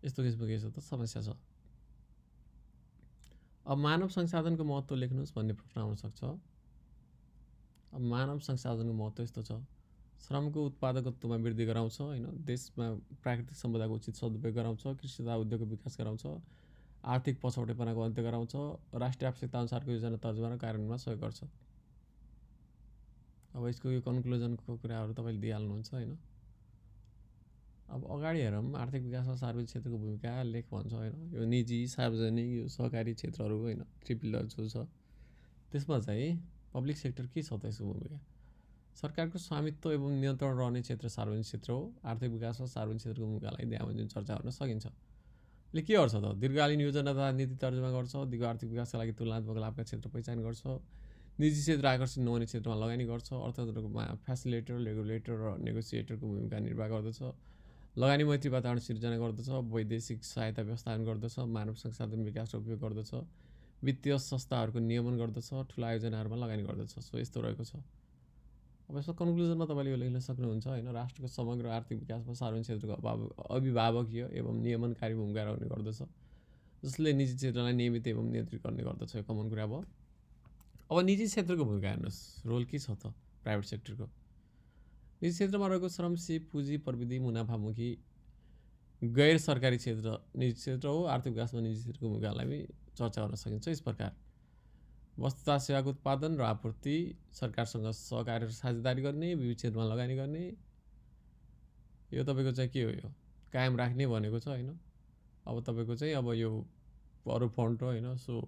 यस्तो किसिमको के छ त समस्या छ। अब मानव संसाधनको महत्त्व लेख्नुहोस् भन्ने प्रश्न आउन सक्छ। अब मानव संसाधनको महत्त्व यस्तो छ, श्रमको उत्पादकत्वमा वृद्धि गराउँछ होइन, देशमा प्राकृतिक सम्पदाको उचित सदुपयोग गराउँछ, कृषि तथा उद्योगको विकास गराउँछ, आर्थिक पछौटेपनाको अन्त्य गराउँछ, राष्ट्रिय आवश्यकता अनुसारको योजना तर्जुमा र कार्यान्वयनमा सहयोग गर्छ। अब यसको यो कन्क्लुजनको कुराहरू तपाईँले दिइहाल्नुहुन्छ होइन। अब अगाडि हेरौँ आर्थिक विकासमा सार्वजनिक क्षेत्रको भूमिका लेख भन्छ होइन। यो निजी, सार्वजनिक, यो सहकारी क्षेत्रहरू होइन, 3 पिलर जो छ त्यसमा चाहिँ पब्लिक सेक्टर के छ त यसको भूमिका। सरकारको स्वामित्व एवं नियन्त्रण रहने क्षेत्र सार्वजनिक क्षेत्र हो। आर्थिक विकासमा सार्वजनिक क्षेत्रको भूमिकालाई ध्यान चर्चा गर्न सकिन्छ। यसले के गर्छ त, दीर्घकालीन योजना तथा नीति तर्जुमा गर्छ, दिगो आर्थिक विकासका लागि तुलनात्मक लाभका क्षेत्र पहिचान गर्छ, निजी क्षेत्र आकर्षित नहुने क्षेत्रमा लगानी गर्छ, अर्थतन्त्रमा फेसिलिटेटर, रेगुलेटर र नेगोसिएटरको भूमिका निर्वाह गर्दछ, लगानी मैत्री वातावरण सिर्जना गर्दछ, वैदेशिक सहायता व्यवस्थापन गर्दछ, मानव संसाधन विकास र उपयोग गर्दछ, वित्तीय संस्थाहरूको नियमन गर्दछ, ठुला योजनाहरूमा लगानी गर्दछ। सो यस्तो रहेको छ। अब यसमा कन्क्लुजनमा तपाईँले यो लेख्न सक्नुहुन्छ होइन। राष्ट्रको समग्र आर्थिक विकासमा सार्वजनिक क्षेत्रको अभिभावकीय एवं नियमनकारी भूमिका रहने गर्दछ, जसले निजी क्षेत्रलाई नियमित एवं नियन्त्रित गर्ने गर्दछ। यो कमन कुरा भयो। अब निजी क्षेत्रको भूमिका हेर्नुहोस्, रोल के छ त प्राइभेट सेक्टरको। निजी क्षेत्रमा रहेको श्रम, सिप, पुँजी, प्रविधि, मुनाफामुखी गैर सरकारी क्षेत्र निजी क्षेत्र हो। आर्थिक विकासमा निजी क्षेत्रको भूमिकालाई पनि चर्चा गर्न सकिन्छ यस प्रकार। वस्तुतः सेवाको उत्पादन र आपूर्ति, सरकारसँग सहकार्य र साझेदारी गर्ने, विविध क्षेत्रमा लगानी गर्ने, यो तपाईँको चाहिँ के हो, यो कायम राख्ने भनेको छ होइन। अब तपाईँको चाहिँ अब यो अरू फन्ड हो होइन। सो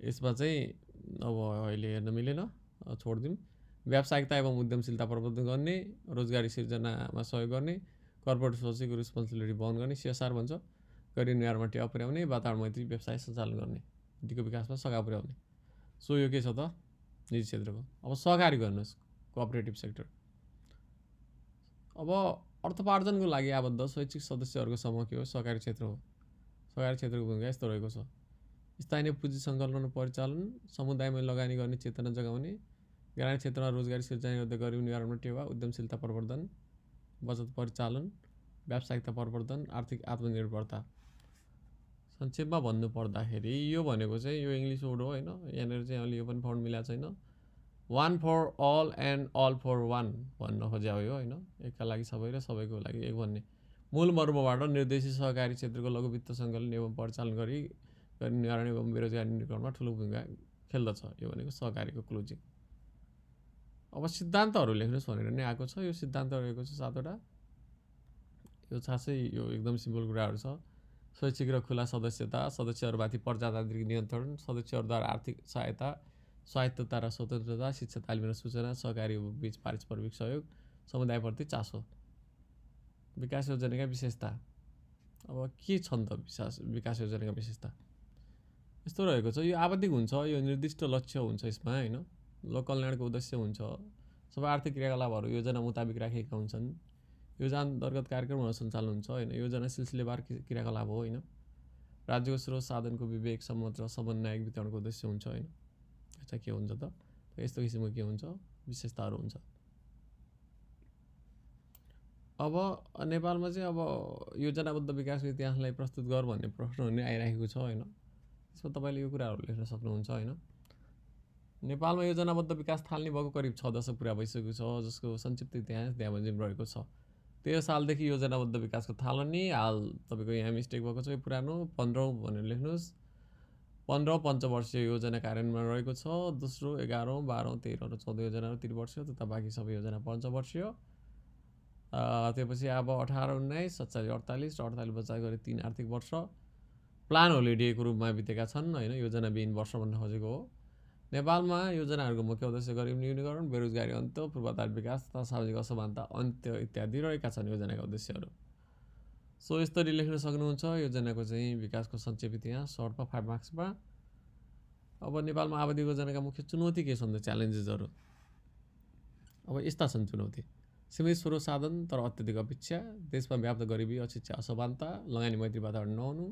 यसमा चाहिँ अब अहिले हेर्न मिलेन, छोडिदिउँ। व्यावसायिकता एवं उद्यमशीलता प्रवर्धन गर्ने, रोजगारी सिर्जनामा सहयोग गर्ने, कर्पोरेट सोसाइटीको रिस्पोन्सिबिलिटी वहन गर्ने, CSR भन्छ, गरिबी निवारणमा टेवा पुर्याउने, वातावरण मैत्री व्यवसाय सञ्चालन गर्ने, दिगो विकासमा सघाउ पुर्याउने। सो यो के छ त निजी क्षेत्रको। अब सहकारी गर्नुहोस्, कोअपरेटिभ सेक्टर। अब अर्थोपार्जनको लागि आबद्ध स्वैच्छिक सदस्यहरूको समूह के हो, सहकारी क्षेत्र हो। सहकारी क्षेत्रको भूमिका यस्तो रहेको छ। स्थानीय पुँजी सङ्कलन र परिचालन, समुदायमा लगानी गर्ने चेतना जगाउने, ग्रामीण क्षेत्रमा रोजगारी सिर्जना गर्दै गरिबी निवारणमा टेवा, उद्यमशीलता प्रवर्धन, बचत परिचालन, व्यावसायिकता प्रवर्धन, आर्थिक आत्मनिर्भरता। संक्षेपमा भन्नु पर्दाखेरि यो भनेको चाहिँ यो इङ्ग्लिस वर्ड हो होइन। यहाँनिर चाहिँ अहिले यो पनि फाउन्ड मिलाएको छैन। 1 for all and all for 1 भन्न खोज्या हो यो होइन। एकका लागि सबै र सबैको लागि एक भन्ने मूल मर्मबाट निर्देशित सहकारी क्षेत्रको लघु वित्त सङ्कलन एवं परिचालन गरी गरिबी निवारण एवं बेरोजगारी निवारणमा ठुलो भूमिका खेल्दछ। यो भनेको सहकारीको क्लोजिङ। अब सिद्धान्तहरू लेख्नुहोस् भनेर नै आएको छ। यो सिद्धान्त रहेको छ 7वटा। यो खासै यो एकदम सिम्पल कुराहरू छ। स्वैच्छिक र खुला सदस्यता, सदस्यहरूमाथि प्रजातान्त्रिक नियन्त्रण, सदस्यहरूद्वारा आर्थिक सहायता, स्वायत्तता र स्वतन्त्रता, शिक्षा तालिम र सूचना, सहकारी बीच पारस्परिक सहयोग, समुदायप्रति चासो। विकास योजनाका विशेषता। अब के छन् त विकास योजनाका विशेषता। यस्तो रहेको छ। यो आवधिक हुन्छ, यो निर्दिष्ट लक्ष्य हुन्छ यसमा होइन, लोक कल्याणको उद्देश्य हुन्छ। सबै आर्थिक क्रियाकलापहरू योजना मुताबिक राखिएका हुन्छन्। योजना अन्तर्गत कार्यक्रमहरू सञ्चालन हुन्छ होइन। योजना सिलसिलेवार क्रियाकलाप हो होइन। राज्यको स्रोत साधनको विवेक सम्मत र समन्वयक वितरणको उद्देश्य हुन्छ होइन। यस्ता के हुन्छ त, यस्तो किसिमको के हुन्छ, विशेषताहरू हुन्छ। अब नेपालमा चाहिँ अब योजनाबद्ध विकासको इतिहासलाई प्रस्तुत गर भन्ने प्रश्नहरू नै आइरहेको छ होइन। त्यसमा तपाईँले यो कुराहरू लेख्न सक्नुहुन्छ होइन। नेपालमा योजनाबद्ध विकास थाल्ने भएको करिब 6 दशक पुरा भइसकेको छ, जसको संक्षिप्त इतिहास त्यहाँ बमोजिम रहेको छ। 13 सालदेखि योजनाबद्ध विकासको थालनी। हाल तपाईँको यहाँ मिस्टेक भएको छ, यो पुरानो 15औं भनेर लेख्नुहोस्। 15औं पञ्चवर्षीय योजना कार्यान्वयनमा रहेको छ। दोस्रो 11औं 12औं 13 र 14 योजनाहरू त्रिवर्षीय तथा बाँकी सबै योजना पञ्चवर्षीय। त्यसपछि अब 18 19 27 48 र 48 बच्चा गरी 3 आर्थिक वर्ष प्लान होलिडेको रूपमा बितेका छन् होइन। योजनाविहीन वर्ष भन्न खोजेको हो। नेपालमा योजनाहरूको मुख्य उद्देश्य गरिब न्यूनीकरण, बेरोजगारी अन्त्य, पूर्वाधार विकास तथा सामाजिक असमानता अन्त्य इत्यादि रहेका छन् योजनाका उद्देश्यहरू। सो यसरी लेख्न सक्नुहुन्छ योजनाको चाहिँ विकासको संक्षेप इतिहास सर्टमा 5 मार्क्समा। अब नेपालमा आवधिक योजनाका मुख्य चुनौती के छन् त, च्यालेन्जेसहरू अब यस्ता छन्। चुनौती: सीमित स्रोत साधन तर अत्यधिक अपेक्षा, देशमा व्याप्त गरिबी, अशिक्षा, असमानता, लगानी मैत्री वातावरण नहुनु,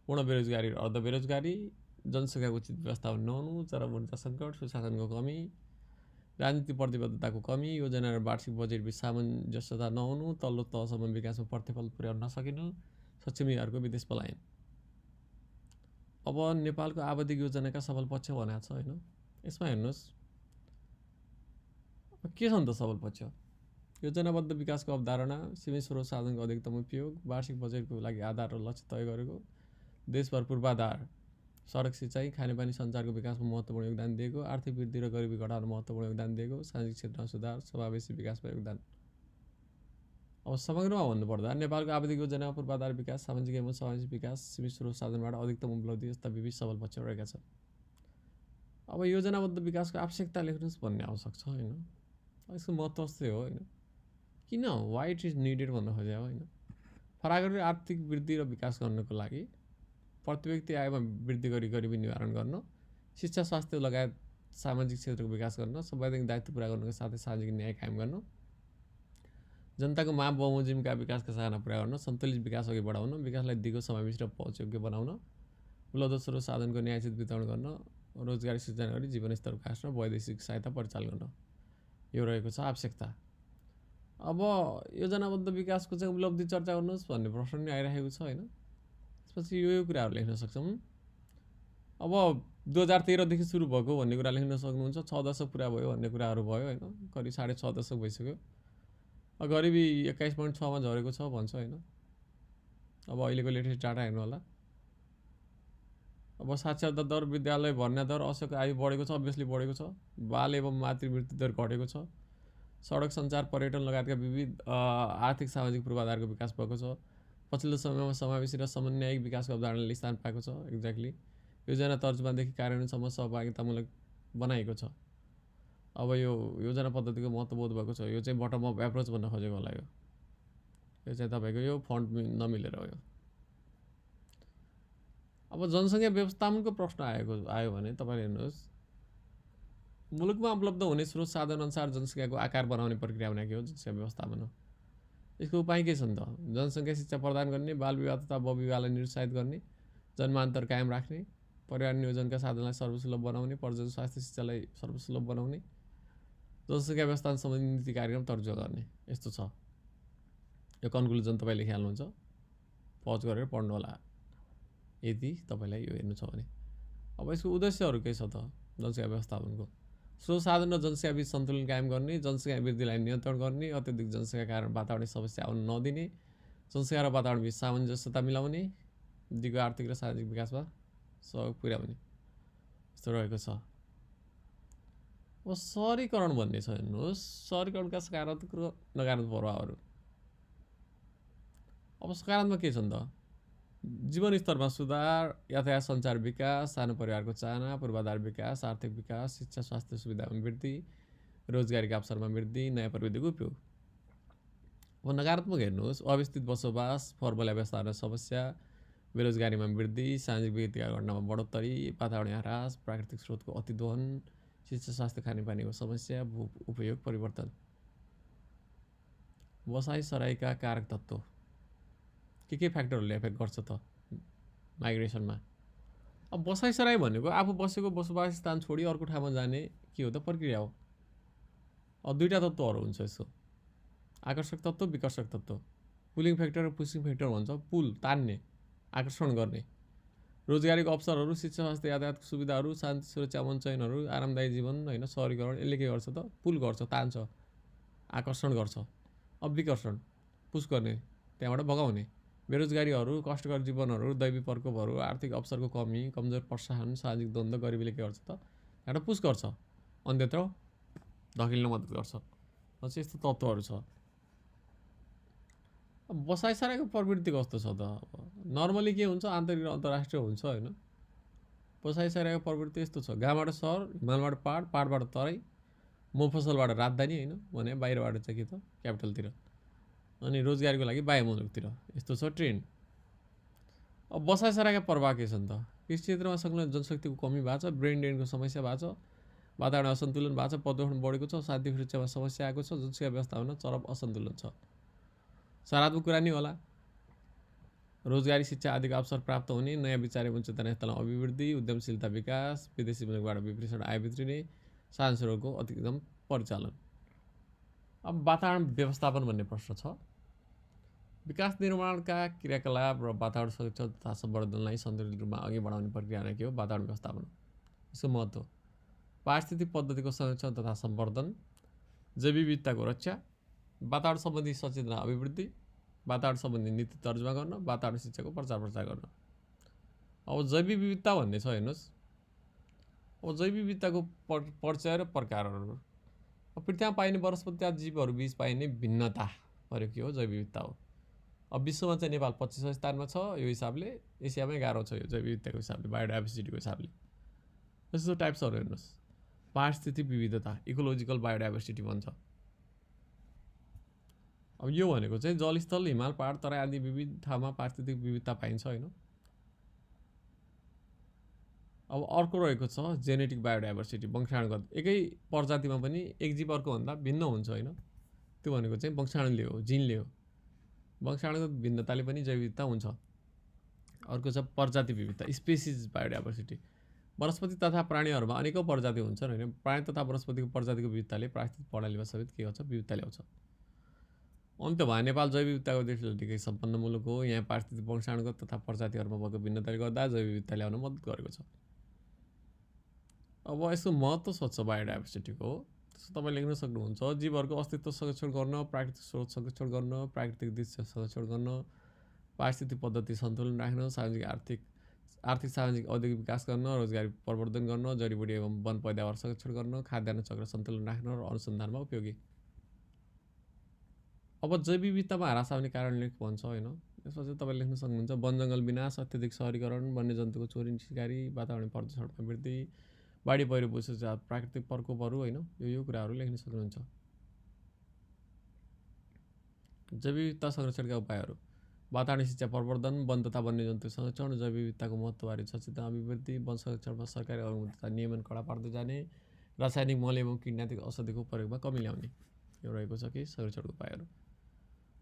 पूर्ण बेरोजगारी र अर्ध बेरोजगारी, जनसङ्ख्याको उचित व्यवस्थापन नहुनु, चरम ऊर्जा सङ्कट, सुशासनको कमी, राजनीतिक प्रतिबद्धताको कमी, योजना र वार्षिक बजेट बीच सामञ्जस्यता नहुनु, तल्लो तहसम्म विकासमा प्रतिफल पुर्याउन नसकिनु, सक्षमीहरूको विदेश पलायन। अब नेपालको आवधिक योजनाका सफल पक्ष भनेको छ होइन। यसमा हेर्नुहोस् के छन् त सफल पक्ष: योजनाबद्ध विकासको अवधारणा, सीमित स्रोत साधनको अधिकतम उपयोग, वार्षिक बजेटको लागि आधार र लक्ष्य तय गरेको, देशभर पूर्वाधार, सडक सिँचाइ, खानेपानी सञ्चारको विकासमा महत्त्वपूर्ण योगदान दिएको, आर्थिक वृद्धि र गरिबी घटाउन महत्त्वपूर्ण योगदान दिएको, सामाजिक क्षेत्रमा सुधार, समावेशी विकासमा योगदान। अब समग्रमा भन्नुपर्दा नेपालको आवधिक योजनामा पूर्वाधार विकास, सामाजिक एवं सामाजिक विकास, सीमित स्रोत साधनबाट अधिकतम उपलब्धि जस्ता विविध सफल पक्षहरू रहेका छन्। अब योजनाबद्ध विकासको आवश्यकता लेख्नुहोस् भन्ने आवश्यक छ होइन। यसको महत्त्व चाहिँ हो होइन, किन वाइ इट इज निडेड भन्न खोजे हो होइन। फरागत आर्थिक वृद्धि र विकास गर्नको लागि प्रति व्यक्ति आयमा वृद्धि गरी गरिबी निवारण गर्न, शिक्षा स्वास्थ्य लगायत सामाजिक क्षेत्रको विकास गर्न, संवैधानिक दायित्व पुरा गर्नुको साथै सामाजिक न्याय कायम गर्न, जनताको माग बमोजिमका विकासका चाहना पुरा गर्न, सन्तुलित विकास अघि बढाउन, विकासलाई दिगो समावेशी र पहुँचयोग्य बनाउन, उपलब्ध स्रोत साधनको न्यायोचित वितरण गर्न, रोजगारी सृजना गरी जीवनस्तर विकास र वैदेशिक सहायता परिचालन गर्न, यो रहेको छ आवश्यकता। अब योजनाबद्ध विकासको चाहिँ उपलब्धि चर्चा गर्नुहोस् भन्ने प्रश्न नै आइरहेको छ होइन। त्यसपछि यो कुराहरू लेख्न सक्छौँ। अब 2013 देखि सुरु भएको भन्ने कुरा लेख्न सक्नुहुन्छ। 6 दशक पुरा भयो भन्ने कुराहरू भयो होइन, करिब 6.5 दशक भइसक्यो। गरिबी 21.6 मा झरेको छ भन्छ होइन। अब अहिलेको लेटेस्ट डाटा हेर्नु होला। अब साक्षरता दर, विद्यालय भर्ना दर, असक आयु बढेको छ, अभियसली बढेको छ। बाल एवं मातृमृत्यु दर घटेको छ। सडक सञ्चार, पर्यटन लगायतका विविध आर्थिक सामाजिक पूर्वाधारको विकास भएको छ। पछिल्लो समयमा समावेशी र समन्वयिक विकासको अवधारणाले स्थान पाएको छ। एक्ज्याक्टली योजना तर्जुमादेखि कार्यान्वयनसम्म सहभागितामूलक बनाएको छ। अब यो योजना पद्धतिको महत्त्व बोध भएको छ। यो चाहिँ बटम अप एप्रोच भन्न खोजेको होला। यो चाहिँ तपाईँको यो फन्ट नमिलेर हो। अब जनसङ्ख्या व्यवस्थापनको प्रश्न आयो भने तपाईँले हेर्नुहोस्, मुलुकमा उपलब्ध हुने स्रोत साधन अनुसार जनसङ्ख्याको आकार बनाउने प्रक्रिया भनेको हो जनसङ्ख्या व्यवस्थापन हो। यसको उपाय के छन् त? जनसङ्ख्या शिक्षा प्रदान गर्ने, बाल विवाह तथा बहुविवाहलाई निरुत्साहित गर्ने, जन्मान्तर कायम राख्ने, परिवार नियोजनका साधनलाई सर्वसुलभ बनाउने, प्रजन स्वास्थ्य शिक्षालाई सर्वसुलभ बनाउने, जनसङ्ख्या व्यवस्थापन सम्बन्धी नीति कार्यक्रम तर्जुमा गर्ने। यस्तो छ। यो कन्क्लुजन तपाईँ लेखिहाल्नुहुन्छ, पज गरेर पढ्नु होला यदि तपाईँलाई यो हेर्नु छ भने। अब यसको उद्देश्यहरू के छ त जनसङ्ख्या व्यवस्थापनको? स्रोत साधन र जनसङ्ख्या बीच सन्तुलन कायम गर्ने, जनसङ्ख्या वृद्धिलाई नियन्त्रण गर्ने, अत्यधिक जनसङ्ख्या कारण वातावरणीय समस्या आउन नदिने, जनसङ्ख्या र वातावरण बीच सामञ्जस्यता मिलाउने, दिगो आर्थिक र सामाजिक विकासमा सहयोग पुर्याउने, यस्तो रहेको छ। अब सहरीकरण भन्ने छ हेर्नुहोस्, सहरीकरणका सकारात्मक र नकारात्मक प्रभावहरू। अब सकारात्मक के छन् त? जीवनस्तरमा सुधार, यातायात सञ्चार विकास, सानो परिवारको चाहना, पूर्वाधार विकास, आर्थिक विकास, शिक्षा स्वास्थ्य सुविधामा वृद्धि, रोजगारीका अवसरमा वृद्धि, नयाँ प्रविधिको उपयोग। अब नकारात्मक हेर्नुहोस्, अव्यवस्थित बसोबास, फर्मुला व्यवस्थापन समस्या, बेरोजगारीमा वृद्धि, सामाजिक व्यक्तिगत घटनामा बढोत्तरी, वातावरणीय ह्रास, प्राकृतिक स्रोतको अतिदोहन, शिक्षा स्वास्थ्य खानेपानीको समस्या, भू उपयोग परिवर्तन। बसाइसराईका कारक तत्त्व के फ्याक्टरहरूले एफेक्ट गर्छ त माइग्रेसनमा? अब बसाइसराई भनेको आफू बसेको बसोबास स्थान छोडी अर्को ठाउँमा जाने के हो त प्रक्रिया हो। अब दुईवटा तत्त्वहरू हुन्छ यसो, आकर्षक तत्त्व, विकर्षक तत्त्व। पुलिङ फ्याक्टर र पुसिङ फ्याक्टर भन्छ। पुल तान्ने, आकर्षण गर्ने। रोजगारीको अवसरहरू, शिक्षा स्वास्थ्य यातायातको सुविधाहरू, शान्ति सुरक्षा मनचयनहरू, आरामदायी जीवन होइन, सहरीकरण, यसले के गर्छ त पुल गर्छ, तान्छ, आकर्षण गर्छ। अब विकर्षण पुस गर्ने, त्यहाँबाट भगाउने। बेरोजगारीहरू, कष्टकर जीवनहरू, दैवी प्रकोपहरू, आर्थिक अवसरको कमी, कमजोर प्रोत्साहन, सामाजिक द्वन्द्व, गरिबीले के गर्छ त त्यहाँबाट पुस गर्छ, अन्यत्र धकेल्न मद्दत गर्छ। चाहिँ यस्तो तत्त्वहरू छ। बसाइसराईको प्रवृत्ति कस्तो छ त? नर्मली के हुन्छ, आन्तरिक र अन्तर्राष्ट्रिय हुन्छ होइन। बसाइसराईको प्रवृत्ति यस्तो छ, गाउँबाट सहर, हिमालबाट पहाड, पहाडबाट तराई, मफसलबाट राजधानी होइन भने बाहिरबाट चाहिँ के त क्यापिटलतिर, अनि रोजगारीको लागि बाह्य मुलुकतिर, यस्तो छ ट्रेन्ड। अब बसाइसराईका प्रभाव के छन् त? कृषि क्षेत्रमा संलग्न जनशक्तिको कमी भएको छ, ब्रेन ड्रेनको समस्या भएको छ, वातावरण असन्तुलन भएको छ, प्रदूषण बढेको छ, शान्ति सुरक्षामा समस्या आएको छ, जनसङ्ख्या व्यवस्थापनमा चरम असन्तुलन छ। सकारात्मक कुरा नि होला, रोजगारी, शिक्षा आदिको अवसर प्राप्त हुने, नयाँ विचार एवं चेतना स्थलमा अभिवृद्धि, उद्यमशीलता विकास, विदेशी मुलुकबाट विप्रेषण आय भित्रिने, साझा स्रोतको अतिक्रम परिचालन। अब वातावरण व्यवस्थापन भन्ने प्रश्न छ। विकास निर्माणका क्रियाकलाप र वातावरण संरक्षण तथा सम्वर्धनलाई सन्तुलित रूपमा अघि बढाउने प्रक्रिया नै के हो? वातावरण व्यवस्थापन। यसको महत्त्व, पारिस्थितिक पद्धतिको संरक्षण तथा सम्वर्धन, जैव विविधताको रक्षा, वातावरण सम्बन्धी सचेतना अभिवृद्धि, वातावरण सम्बन्धी नीति तर्जुमा गर्न, वातावरण शिक्षाको प्रचार प्रसार गर्न। अब जैव विविधता भन्ने छ हेर्नुहोस्। अब जैव विविधताको परिचय र प्रकारहरू। अब पृथ्वीमा पाइने वनस्पति जीवहरू बीच पाइने भिन्नता पऱ्यो के हो? जैव विविधता हो। अब विश्वमा चाहिँ नेपाल 25औं स्थानमा छ यो हिसाबले, एसियामै 11औं छ यो जैव विविधताको हिसाबले, बायोडाइभर्सिटीको हिसाबले। यस्तो टाइप्सहरू हेर्नुहोस्, पारिस्थितिक विविधता, इकोलोजिकल बायोडाइभर्सिटी भन्छ। अब यो भनेको चाहिँ जलस्थल, हिमाल, पहाड, तराई आदि विविध ठाउँमा पारिस्थितिक विविधता पाइन्छ होइन। अब अर्को रहेको छ जेनेटिक बायोडाइभर्सिटी, वंशाणुगत। एकै प्रजातिमा पनि एक जीव अर्कोभन्दा भिन्न हुन्छ होइन, त्यो भनेको चाहिँ वंशाणुले हो, जिनले हो। वंशाणुगत भिन्नताले पनि जैव विविधता हुन्छ। अर्को छ प्रजाति विविधता, स्पेसिज बायोडाइभर्सिटी। वनस्पति तथा प्राणीहरूमा अनेकौं प्रजाति हुन्छन् होइन। प्राणी तथा वनस्पतिको प्रजातिको विविधताले पारिस्थितिक प्रणालीमा समेत के गर्छ? विविधता ल्याउँछ। अन्त भयो, नेपाल जैव विविधताको दृष्टिले निकै सम्पन्न मुलुक हो। यहाँ पारिस्थितिक वंशाणुगत तथा प्रजातिहरूमा भएको भिन्नताले गर्दा जैव विविधता ल्याउन मद्दत गरेको छ। अब यसको महत्त्व सोध्छ बायोडाइभर्सिटीको, त्यसो तपाईँ लेख्न सक्नुहुन्छ। जीवहरूको अस्तित्व संरक्षण गर्न, प्राकृतिक स्रोत संरक्षण गर्न, प्राकृतिक दृश्य संरक्षण गर्न, पारिस्थितिक पद्धति सन्तुलन राख्न, आर्थिक सामाजिक औद्योगिक विकास गर्न, रोजगारी प्रवर्धन गर्न, जडीबुटी एवं वन पैदावार संरक्षण गर्न, खाद्यान्न चक्र सन्तुलन राख्न र अनुसन्धानमा उपयोगी। अब जैव विविधतामा ह्रास आउने कारणले भन्छ होइन। त्यसपछि तपाईँ लेख्न सक्नुहुन्छ वन जङ्गल विनाश, अत्यधिक सहरीकरण, वन्यजन्तुको चोरी शिकारी, वातावरण प्रदूषणमा वृद्धि, बाढी पहिरो भूस्खलन, प्राकृतिक प्रकोपहरू होइन। यो कुराहरू लेख्न सक्नुहुन्छ। जैव विविधता संरक्षणका उपायहरू, वातावरण शिक्षा प्रवर्धन, वन तथा वन्यजन्तु संरक्षण, जैव विविधताको महत्त्वबारे सचेतना अभिवृद्धि, वन संरक्षणमा सरकारी अनुमति तथा नियमन कडा पार्दै जाने, रासायनिक मल एवं कीटनाशक औषधिको प्रयोगमा कमी ल्याउने, यो रहेको छ कि संरक्षणको उपायहरू।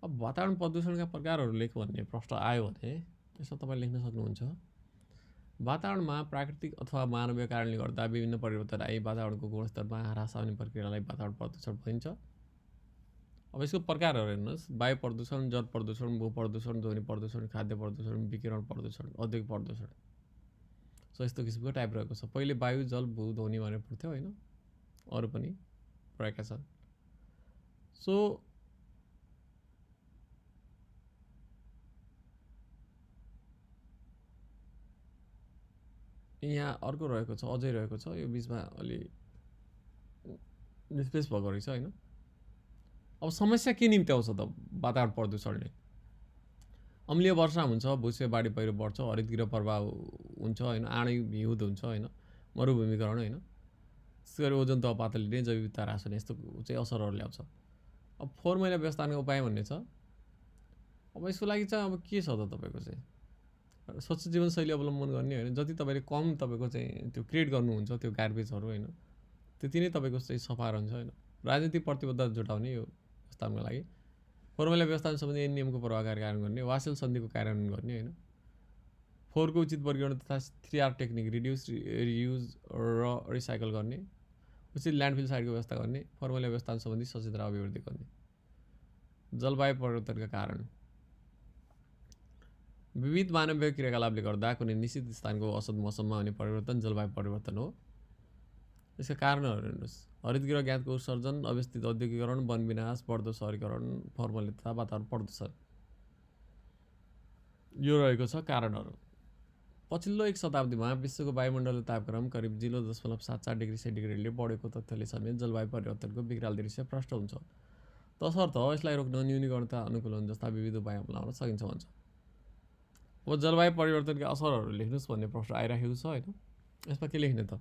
अब वातावरण प्रदूषणका प्रकारहरू लेख भन्ने प्रश्न आयो भने यसमा तपाईँ लेख्न सक्नुहुन्छ। वातावरणमा प्राकृतिक अथवा मानवीय कारणले गर्दा विभिन्न परिवर्तन आई वातावरणको गुणस्तरमा ह्रास आउने प्रक्रियालाई वातावरण प्रदूषण भनिन्छ। अब यसको प्रकारहरू हेर्नुहोस्, वायु प्रदूषण, जल प्रदूषण, भू प्रदूषण, ध्वनि प्रदूषण, खाद्य प्रदूषण, विकिरण प्रदूषण, औद्योगिक प्रदूषण। सो यस्तो किसिमको टाइप रहेको छ। पहिले वायु, जल, भू, ध्वनि भनेर पर्थ्यो होइन, अरू पनि रहेका छन्। सो यहाँ अर्को रहेको छ, अझै रहेको छ, यो बिचमा अलि निष्पेष भएको रहेछ होइन। अब समस्या के निम्ति आउँछ त वातावरण प्रदूषणले? अम्लीय वर्षा हुन्छ, भूस्खलन, बाढी पहिरो बढ्छ, हरितगृह प्रभाव हुन्छ होइन, आणविक हिउँद हुन्छ होइन, मरुभूमिकरण होइन, त्यसै गरी ओजन तह पातलिने, जैव विविधता ह्रास हुने, यस्तो चाहिँ असरहरू ल्याउँछ। अब फोहोर मैला व्यवस्थापनको उपाय भन्ने छ। अब यसको लागि चाहिँ अब के छ त तपाईँको चाहिँ स्वच्छ जीवनशैली अवलम्बन गर्ने होइन, जति तपाईँले कम तपाईँको चाहिँ त्यो क्रिएट गर्नुहुन्छ त्यो गार्बेजहरू होइन, त्यति नै तपाईँको चाहिँ सफा रहन्छ होइन। राजनीतिक प्रतिबद्धता जुटाउने यो व्यवस्थापनको लागि फर्मुला व्यवस्थापन सम्बन्धी नियमको प्रभावकारी कार्यान्वयन गर्ने, वासेल सन्धिको कार्यान्वयन गर्ने होइन, 4 को उचित वर्गीकरण तथा 3R टेक्निक रिड्युस, रियुज र रिसाइकल गर्ने, उचित ल्यान्डफिल साइटको व्यवस्था गर्ने, फर्मुला व्यवस्थापन सम्बन्धी सचेत र अभिवृद्धि गर्ने। जलवायु परिवर्तनका कारण विविध मानवीय क्रियाकलापले गर्दा कुनै निश्चित स्थानको औसत मौसममा हुने परिवर्तन जलवायु परिवर्तन हो। यसका कारणहरू हेर्नुहोस्: हरितगृह ग्यासको उत्सर्जन, अव्यवस्थित औद्योगिकरण, वन विनाश, बढ्दो सहरीकरण, फर्मुले तथा वातावरण प्रदूषण, यो रहेको छ कारणहरू। पछिल्लो 1 शताब्दीमा विश्वको वायुमण्डलीय तापक्रम करिब 0.74 डिग्री सेन्टिग्रेडले बढेको तथ्यले समेत जलवायु परिवर्तनको विकराल दृश्य प्रष्ट हुन्छ। तसर्थ यसलाई रोक्न न्यूनीकरण तथा अनुकूलन जस्ता विविध उपाय अपनाउन सकिन्छ भन्छ। अब जलवायु परिवर्तनका असरहरू लेख्नुहोस् भन्ने प्रश्न आइराखेको छ होइन। यसमा के लेख्ने त?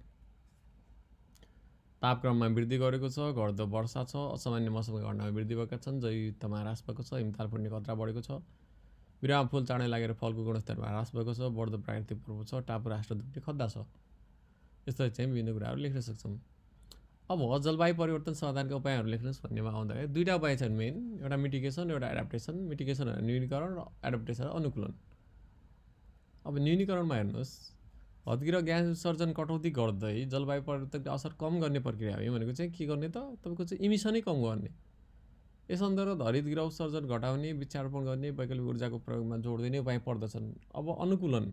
तापक्रममा वृद्धि गरेको छ, घट्दो वर्षा छ, असामान्य मौसमका घटनामा वृद्धि भएका छन्, जैविकतामा ह्रास भएको छ, हिमताल फुट्ने खतरा बढेको छ, बिरुवामा फुल चाँडै लागेर फलको गुणस्तरमा ह्रास भएको छ, बढ्दो प्राकृतिक प्रभाव छ, टापु राष्ट्र दुख्ने खतरा छ। यस्तो चाहिँ विभिन्न कुराहरू लेख्न सक्छौँ। अब जलवायु परिवर्तन समाधानका उपायहरू लेख्नुहोस् भन्नेमा आउँदाखेरि 2टा उपाय छन् मेन, एउटा मिटिगेसन, एउटा एडाप्टेसन। मिटिगेसन न्यूनीकरण र एडाप्टेसन अनुकूलन। अब न्यूनीकरणमा हेर्नुहोस्, हरितगृह ग्यास उत्सर्जन कटौती गर्दै जलवायु परिवर्तनको असर कम गर्ने प्रक्रिया हो। भनेको चाहिँ के गर्ने त? तपाईँको चाहिँ इमिसनै कम गर्ने। यस अन्तर्गत हरितगृह उत्सर्जन घटाउने, वृक्षारोपण गर्ने, वैकल्पिक ऊर्जाको प्रयोगमा जोड दिने उपाय पर्दछन्। अब अनुकूलन,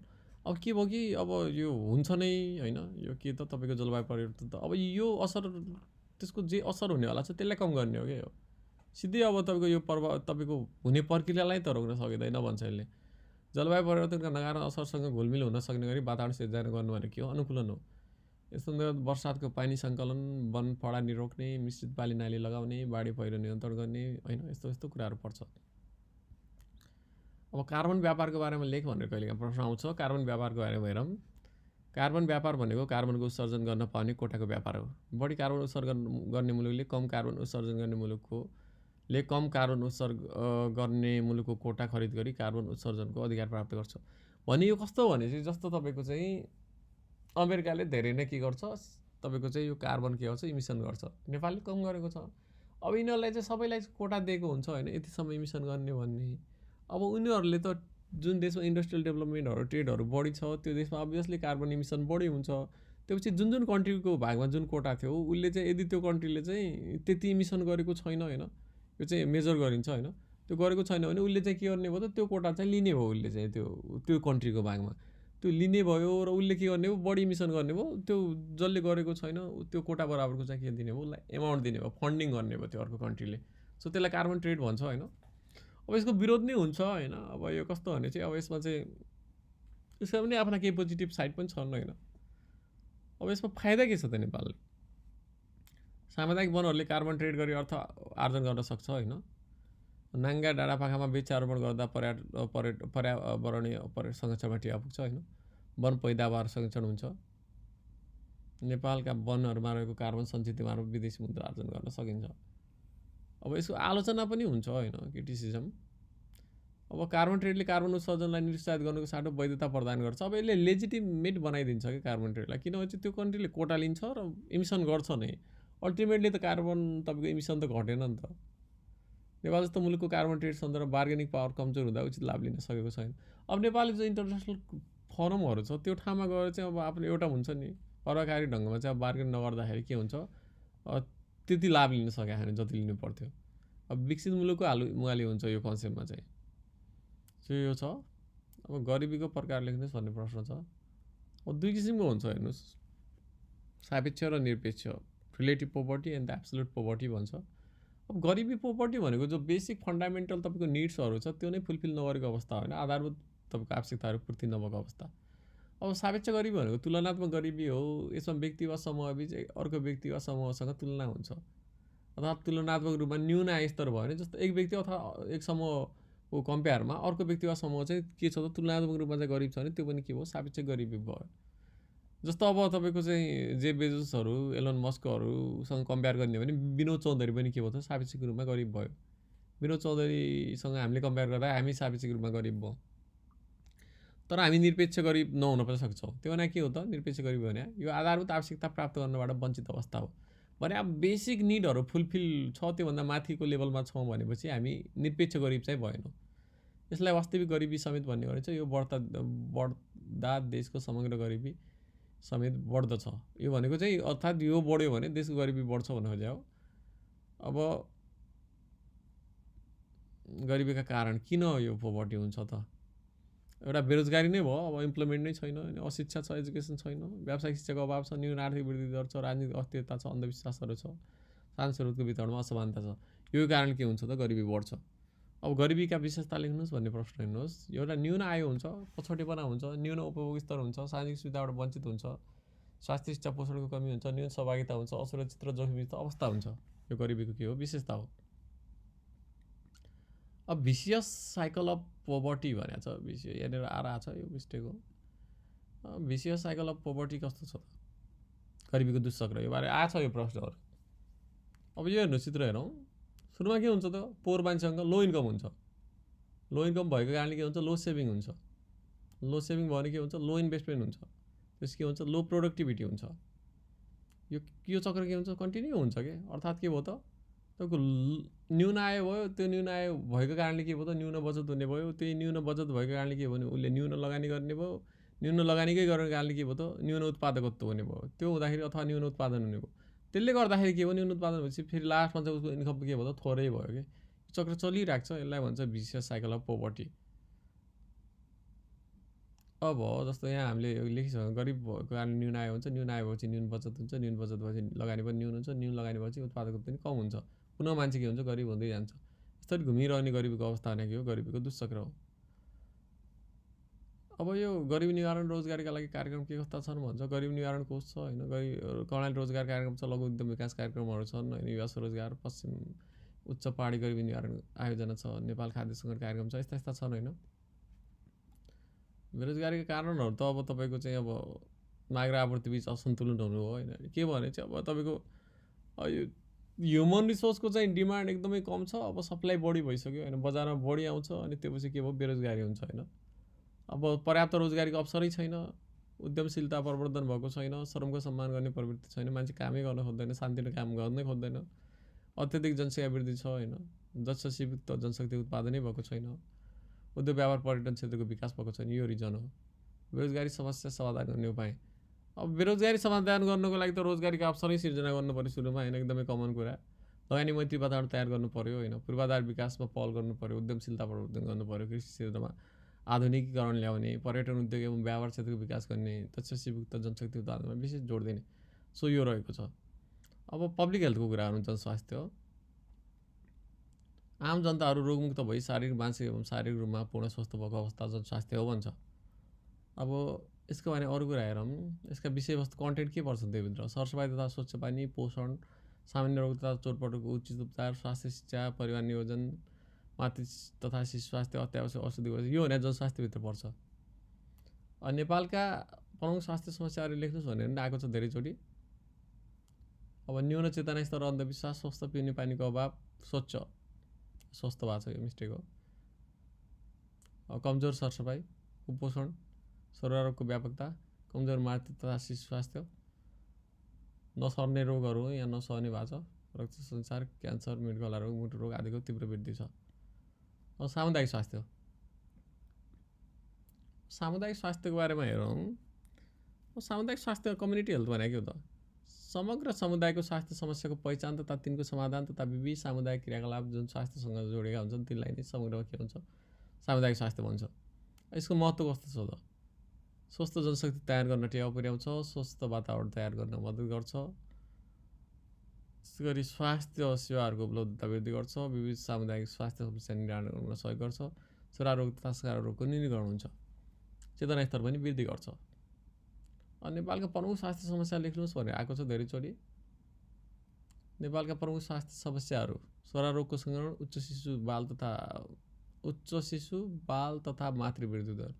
अब के भयो कि अब यो हुन्छ नै होइन, यो के त तपाईँको जलवायु परिवर्तन त अब यो असर, त्यसको जे असर हुनेवाला छ त्यसलाई कम गर्ने हो क्या हो। सिधै अब तपाईँको यो तपाईँको हुने प्रक्रियालाई त रोक्न सकिँदैन भन्छ यसले। जलवायु परिवर्तनका नकारात्मक असरसँग घुलमिल हुन सक्ने गरी वातावरण सिर्जना गर्नु भनेको के हो? अनुकूलन हो। यस अन्तर्गत वर्षातको पानी सङ्कलन, वन फडानी रोक्ने, मिश्रित बाली नाली लगाउने, बाढी पहिरो नियन्त्रण गर्ने होइन, यस्तो यस्तो कुराहरू पर्छ। अब कार्बन व्यापारको बारेमा लेख भनेर कहिलेकाहीँ प्रश्न आउँछ। कार्बन व्यापारको बारेमा हेरौँ। कार्बन व्यापार भनेको कार्बनको उत्सर्जन गर्न पाउने कोटाको व्यापार हो। बढी कार्बन उत्सर्जन गर्ने मुलुकले कम कार्बन उत्सर्जन गर्ने मुलुकले कम कार्बन उत्सर्ग गर्ने मुलुकको कोटा खरिद गरी कार्बन उत्सर्जनको अधिकार प्राप्त गर्छ। भने यो कस्तो भनेपछि जस्तो तपाईँको चाहिँ अमेरिकाले धेरै नै के गर्छ, तपाईँको चाहिँ यो कार्बन के गर्छ, इमिसन गर्छ। नेपालले कम गरेको छ। अब यिनीहरूलाई चाहिँ सबैलाई कोटा दिएको हुन्छ होइन, यतिसम्म इमिसन गर्ने भन्ने। अब उनीहरूले त जुन देशमा इन्डस्ट्रियल डेभलपमेन्टहरू, ट्रेडहरू बढी छ, त्यो देशमा अभियसली कार्बन इमिसन बढी हुन्छ। त्यसपछि जुन जुन कन्ट्रीको भागमा जुन कोटा थियो, उसले चाहिँ यदि त्यो कन्ट्रीले चाहिँ त्यति इमिसन गरेको छैन होइन, यो चाहिँ मेजर गरिन्छ होइन, त्यो गरेको छैन भने उसले चाहिँ के गर्ने भयो त, त्यो कोटा चाहिँ लिने भयो उसले चाहिँ त्यो कन्ट्रीको भागमा त्यो लिने भयो र उसले के गर्ने भयो, बढी इमिसन गर्ने भयो। त्यो जसले गरेको छैन त्यो कोटा बराबरको चाहिँ के दिने भयो, उसलाई एमाउन्ट दिने भयो, फन्डिङ गर्ने भयो त्यो अर्को कन्ट्रीले। सो त्यसलाई कार्बन ट्रेड भन्छ होइन। अब यसको विरोध नै हुन्छ होइन। अब यो कस्तो भने चाहिँ अब यसमा चाहिँ यसमा पनि आफ्ना केही पोजिटिभ साइड पनि छन् होइन। अब यसमा फाइदा के छ त? नेपालले सामुदायिक वनहरूले कार्बन ट्रेड गरी अर्थ आर्जन गर्न सक्छ होइन। नाङ्गा डाँडापाखामा वृक्षारोपण गर्दा पर्यावरणीय संरक्षणमा टिका पुग्छ होइन। वन पैदावार संरक्षण हुन्छ। नेपालका वनहरूमा रहेको कार्बन सञ्चित मार्फत विदेशी मुद्रा आर्जन गर्न सकिन्छ। अब यसको आलोचना पनि हुन्छ होइन, क्रिटिसिजम। अब कार्बन ट्रेडले कार्बन उत्सर्जनलाई निरुत्साहित गर्नुको साटो वैधता प्रदान गर्छ। अब यसले लेजिटिमेट बनाइदिन्छ कि कार्बन ट्रेडलाई, किनभने चाहिँ त्यो कन्ट्रीले कोटा लिन्छ र इमिसन गर्छ नै। अल्टिमेटली त कार्बन तपाईँको इमिसन त घटेन नि त। नेपाल जस्तो मुलुकको कार्बन ट्रेड सन्दर्भमा बार्गेनिङ पावर कमजोर हुँदा उचित लाभ लिन सकेको छैन। अब नेपालले जो इन्टरनेसनल फोरमहरू छ त्यो ठाउँमा गएर चाहिँ अब आफूले एउटा हुन्छ नि प्रभावकारी ढङ्गमा चाहिँ अब बार्गेन नगर्दाखेरि के हुन्छ, त्यति लाभ लिन सकेको छैन जति लिनु पर्थ्यो। अब विकसित मुलुकको मुहाली हुन्छ यो कन्सेप्टमा चाहिँ। सो यो छ। अब गरिबीको प्रकार लेख्नुहोस् भन्ने प्रश्न छ। अब 2 किसिमको हुन्छ हेर्नुहोस्, सापेक्ष र निरपेक्ष, relative poverty and the absolute poverty भन्छ। अब गरिबी पोभर्टी भनेको जो बेसिक फन्डामेन्टल तपाईँको निड्सहरू छ त्यो नै फुलफिल नगरेको अवस्था होइन, आधारभूत तपाईँको आवश्यकताहरू पूर्ति नभएको अवस्था। अब सापेक्ष गरिबी भनेको तुलनात्मक गरिबी हो। यसमा व्यक्ति वा समूहबीच अर्को व्यक्ति वा समूहसँग तुलना हुन्छ, अथवा तुलनात्मक रूपमा न्यून आय स्तर भयो भने, जस्तो एक व्यक्ति अथवा एक समूहको कम्पेयरमा अर्को व्यक्ति वा समूह चाहिँ के छ त तुलनात्मक रूपमा चाहिँ गरिब छ भने त्यो पनि के भयो, सापेक्ष गरिबी भयो। जस्तो अब तपाईँको चाहिँ जेफ बेजोसहरू, एलन मस्कहरूसँग कम्पेयर गर्ने भने विनोद चौधरी पनि के भयो त सापेक्षिक रूपमा गरिब भयो। विनोद चौधरीसँग हामीले कम्पेयर गर्दा हामी सापेक्षिक रूपमा गरिब भयो। तर हामी निरपेक्ष गरिब नहुन पनि सक्छौँ। त्यो भने के हो त? निरपेक्ष गरिब भने यो आधारभूत आवश्यकता प्राप्त गर्नबाट वञ्चित अवस्था हो। भने अब बेसिक निडहरू फुलफिल छ, त्योभन्दा माथिको लेभलमा छौँ भनेपछि हामी निरपेक्ष गरिब चाहिँ भएनौँ। यसलाई वास्तविक गरिबी समेत भन्ने गरिन्छ। यो बढ्दा देशको समग्र गरिबी समेत बढ्दछ। यो भनेको चाहिँ अर्थात् यो बढ्यो भने देशको गरिबी बढ्छ भन्ने खोजेको हो। अब गरिबीका कारण किन यो पोभर्टी हुन्छ त? एउटा बेरोजगारी नै भयो। अब इम्प्लोइमेन्ट नै छैन, अशिक्षा छ, एजुकेसन छैन, व्यावसायिक शिक्षाको अभाव छ, न्यून आर्थिक वृद्धि दर छ, राजनीतिक अस्थिरता छ, अन्धविश्वासहरू छ, सांस्कृतिक वितरणमा असमानता छ। यो कारण के हुन्छ त? गरिबी बढ्छ। अब गरिबीका विशेषता लेख्नुहोस् भन्ने प्रश्न हेर्नुहोस्। एउटा न्यून आय हुन्छ, पछौटेपना हुन्छ, न्यून उपभोग स्तर हुन्छ, सामाजिक सुविधाबाट वञ्चित हुन्छ, स्वास्थ्य शिक्षा पोषणको कमी हुन्छ, न्यून सहभागिता हुन्छ, असुरक्षित र जोखिमयुक्त अवस्था हुन्छ। यो गरिबीको के हो? विशेषता हो। अब भिसियस साइकल अफ पोभर्टी भनेको छ। यहाँनिर आएको छ, यो मिस्टेक हो। भिसियस साइकल अफ पोभर्टी कस्तो छ त? गरिबीको दुष्चक्र यो बारे आएको छ यो प्रश्नहरू। अब यो हेर्नु, चित्र हेरौँ। सुरुमा के हुन्छ त? पोर मान्छेसँग लो इन्कम हुन्छ। लो इन्कम भएको कारणले के हुन्छ? लो सेभिङ हुन्छ। लो सेभिङ भयो भने के हुन्छ? लो इन्भेस्टमेन्ट हुन्छ। त्यस के हुन्छ? लो प्रोडक्टिभिटी हुन्छ। यो चक्र के हुन्छ? कन्टिन्यू हुन्छ के? अर्थात् के भयो त? तपाईँको न्यून आय भयो, त्यो न्यून आय भएको कारणले के भयो त? न्यून बचत हुने भयो। त्यही न्यून बचत भएको कारणले के भयो भने उसले न्यून लगानी गर्ने भयो। न्यून लगानीकै गर्ने कारणले के भयो त? न्यून उत्पादकत्व हुने भयो। त्यो हुँदाखेरि अथवा न्यून उत्पादन हुने भयो। त्यसले गर्दाखेरि के भयो? न्यून उत्पादन भएपछि फेरि लास्टमा चाहिँ उसको इन्कम के भयो त? थोरै भयो कि चक्र चलिरहेको छ। यसलाई भन्छ भिसियस साइकल अफ पोभर्टी। अब जस्तो यहाँ हामीले लेखिसक्यौँ, गरिब भएको कारण न्यून आय हुन्छ, न्यून आय भएपछि न्यून बचत हुन्छ, न्यून बचत भएपछि लगानी पनि न्यून हुन्छ, न्यून लगानी भएपछि उत्पादकता पनि कम हुन्छ। पुनः मान्छे के हुन्छ? गरिब हुँदै जान्छ। यसरी घुमिरहने गरिबीको अवस्था भनेको हो गरिबीको दुष्चक्र हो। अब यो गरिबी निवारण रोजगारीका लागि कार्यक्रम के कस्ता छन् भन्छ। गरिबी निवारण कोष छ होइन, कर्णाली रोजगार कार्यक्रम छ, लघु उद्यम विकास कार्यक्रमहरू छन् होइन, युवा स्वरोजगार, पश्चिम उच्च पहाडी गरिबी निवारण आयोजना छ, नेपाल खाद्य सङ्कट कार्यक्रम छ, यस्ता यस्ता छन् होइन। बेरोजगारीका कारणहरू त अब तपाईँको चाहिँ अब माग र आपूर्ति बिच असन्तुलन हुनु हो होइन। के भने चाहिँ अब तपाईँको यो ह्युमन रिसोर्सको चाहिँ डिमान्ड एकदमै कम छ। अब सप्लाई बढी भइसक्यो होइन, बजारमा बढी आउँछ अनि त्यसपछि के भयो? बेरोजगारी हुन्छ होइन। अब पर्याप्त रोजगारीको अवसरै छैन, उद्यमशीलता प्रवर्धन भएको छैन, श्रमको सम्मान गर्ने प्रवृत्ति छैन, मान्छे कामै गर्न खोज्दैन, शान्तिले काम गर्नै खोज्दैन, अत्यधिक जनसङ्ख्या वृद्धि छ होइन, दक्ष सीमित जनशक्ति उत्पादनै भएको छैन, उद्योग व्यापार पर्यटन क्षेत्रको विकास भएको छैन। यो रिजन हो। बेरोजगारी समस्या समाधान गर्ने उपाय। अब बेरोजगारी समाधान गर्नको लागि त रोजगारीको अवसरै सिर्जना गर्नु पऱ्यो सुरुमा होइन, एकदमै कमन कुरा। लगानी मैत्री वातावरण तयार गर्नु पऱ्यो होइन, पूर्वाधार विकासमा पहल गर्नु पऱ्यो, उद्यमशीलता प्रवर्धन गर्नु पऱ्यो, कृषि क्षेत्रमा आधुनिकीकरण ल्याउने, पर्यटन उद्योग एवं व्यापार क्षेत्रको विकास गर्ने, दक्ष सीमित जनशक्ति उत्पादनमा विशेष जोड दिने। सो यो रहेको छ। अब पब्लिक हेल्थको कुरा गर्नु, जनस्वास्थ्य। आम जनताहरू रोगमुक्त भई शारीरिक, मानसिक एवं शारीरिक रूपमा पूर्ण स्वस्थ भएको अवस्था जनस्वास्थ्य हो भन्छ। अब यसको बारे अरू कुरा हेरौँ। यसका विषयवस्तु कन्टेन्ट के पर्छ त्योभित्र? सरसफाइ तथा स्वच्छ पानी, पोषण, सामान्य रोग तथा चोटपटकको उचित उपचार, स्वास्थ्य शिक्षा, परिवार नियोजन, मातृ तथा शिशु स्वास्थ्य, अत्यावश्यक औषधि, यो भने जनस्वास्थ्यभित्र पर्छ। नेपालका प्रमुख स्वास्थ्य समस्याहरू लेख्नुहोस् भनेर पनि आएको छ धेरैचोटि। अब न्यून चेतना स्तर, अन्धविश्वास, स्वस्थ पिउने पानीको अभाव, स्वस्थ भएको छ, यो मिस्टेक हो। कमजोर सरसफाइ, कुपोषण, सर्वरोगको व्यापकता, कमजोर मातृ तथा शिशु स्वास्थ्य, नसर्ने रोगहरू यहाँ नसर्ने भएको छ, रक्त सञ्चार, क्यान्सर, मृगला रोग, मुटु रोग आदिको तीव्र वृद्धि छ। अब सामुदायिक स्वास्थ्य। सामुदायिक स्वास्थ्यको बारेमा हेरौँ। सामुदायिक स्वास्थ्य कम्युनिटी हेल्थ भनेको के हो त? समग्र समुदायको स्वास्थ्य समस्याको पहिचान तथा तिनको समाधान तथा विविध सामुदायिक क्रियाकलाप जुन स्वास्थ्यसँग जोडेका हुन्छन् तिनलाई नै समग्रमा के हुन्छ? सामुदायिक स्वास्थ्य भन्छ। यसको महत्त्व कस्तो छ त? स्वस्थ जनशक्ति तयार गर्न टेवा पुर्याउँछ, स्वस्थ वातावरण तयार गर्न मद्दत गर्छ, त्यसै गरी स्वास्थ्य सेवाहरूको उपलब्धता वृद्धि गर्छ, विविध सामुदायिक स्वास्थ्य समस्या निवारण गर्न सहयोग गर्छ, छोरा रोग तथा सङ्क्रामक रोगको न्यूनीकरण हुन्छ, चेतना स्तर पनि वृद्धि गर्छ। नेपालका प्रमुख स्वास्थ्य समस्या लेख्नुहोस् भनेर आएको छ धेरैचोटि। नेपालका प्रमुख स्वास्थ्य समस्याहरू: छोरा रोगको सङ्क्रमण, उच्च शिशु बाल तथा मातृवृद्धि दर,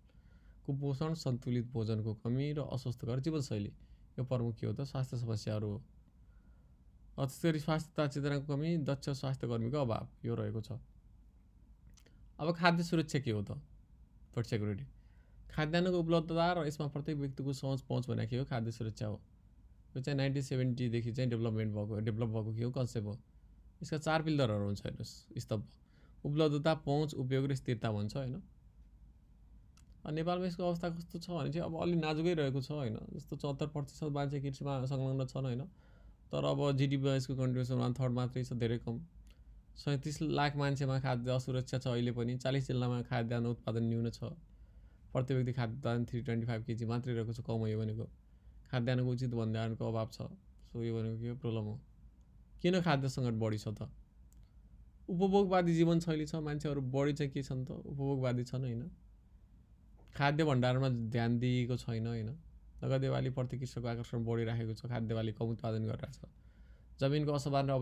कुपोषण, सन्तुलित भोजनको कमी र अस्वस्थकर जीवनशैली। यो प्रमुख के हो त? स्वास्थ्य समस्याहरू हो। त्यसै गरी स्वास्थ्य तथा चेतनाको कमी, दक्ष स्वास्थ्यकर्मीको अभाव, यो रहेको छ। अब खाद्य सुरक्षा के हो त? Food security. खाद्यान्नको उपलब्धता र यसमा प्रत्येक व्यक्तिको सहज पहुँच भनेको के हो? खाद्य सुरक्षा हो। यो चाहिँ 1970 देखि चाहिँ डेभलप भएको के हो कन्सेप्ट हो। यसका 4 पिलरहरू हुन्छ हेर्नुहोस् स्तम्भ। उपलब्धता, पहुँच, उपयोग र स्थिरता भन्छ होइन। नेपालमा यसको अवस्था कस्तो छ भने चाहिँ अब अलि नाजुकै रहेको छ होइन। जस्तो 74% मान्छे कृषिमा संलग्न छन् होइन। तर अब जिडिपीमा यसको कन्ट्रिब्युसन 1/3 मात्रै छ, धेरै कम। 37 लाख मान्छेमा खाद्य असुरक्षा छ अहिले पनि। 40 जिल्लामा खाद्यान्न उत्पादन न्यून छ। प्रति व्यक्ति खाद्य उत्पादन 325 केजी मात्रै रहेको छ, कम हो यो भनेको। खाद्यान्नको उचित भण्डारणको अभाव छ। सो यो भनेको के प्रब्लम हो। किन खाद्य सङ्कट बढी छ त? उपभोगवादी जीवनशैली छ। मान्छेहरू बढी चाहिँ के छन् त? उपभोगवादी छन् होइन। खाद्य भण्डारमा ध्यान दिएको छैन होइन। नगदे बाली प्रति कृषकको आकर्षण बढिराखेको छ। खाद्य बाली कम उत्पादन गरिरहेको छ। जमिनको असामान्य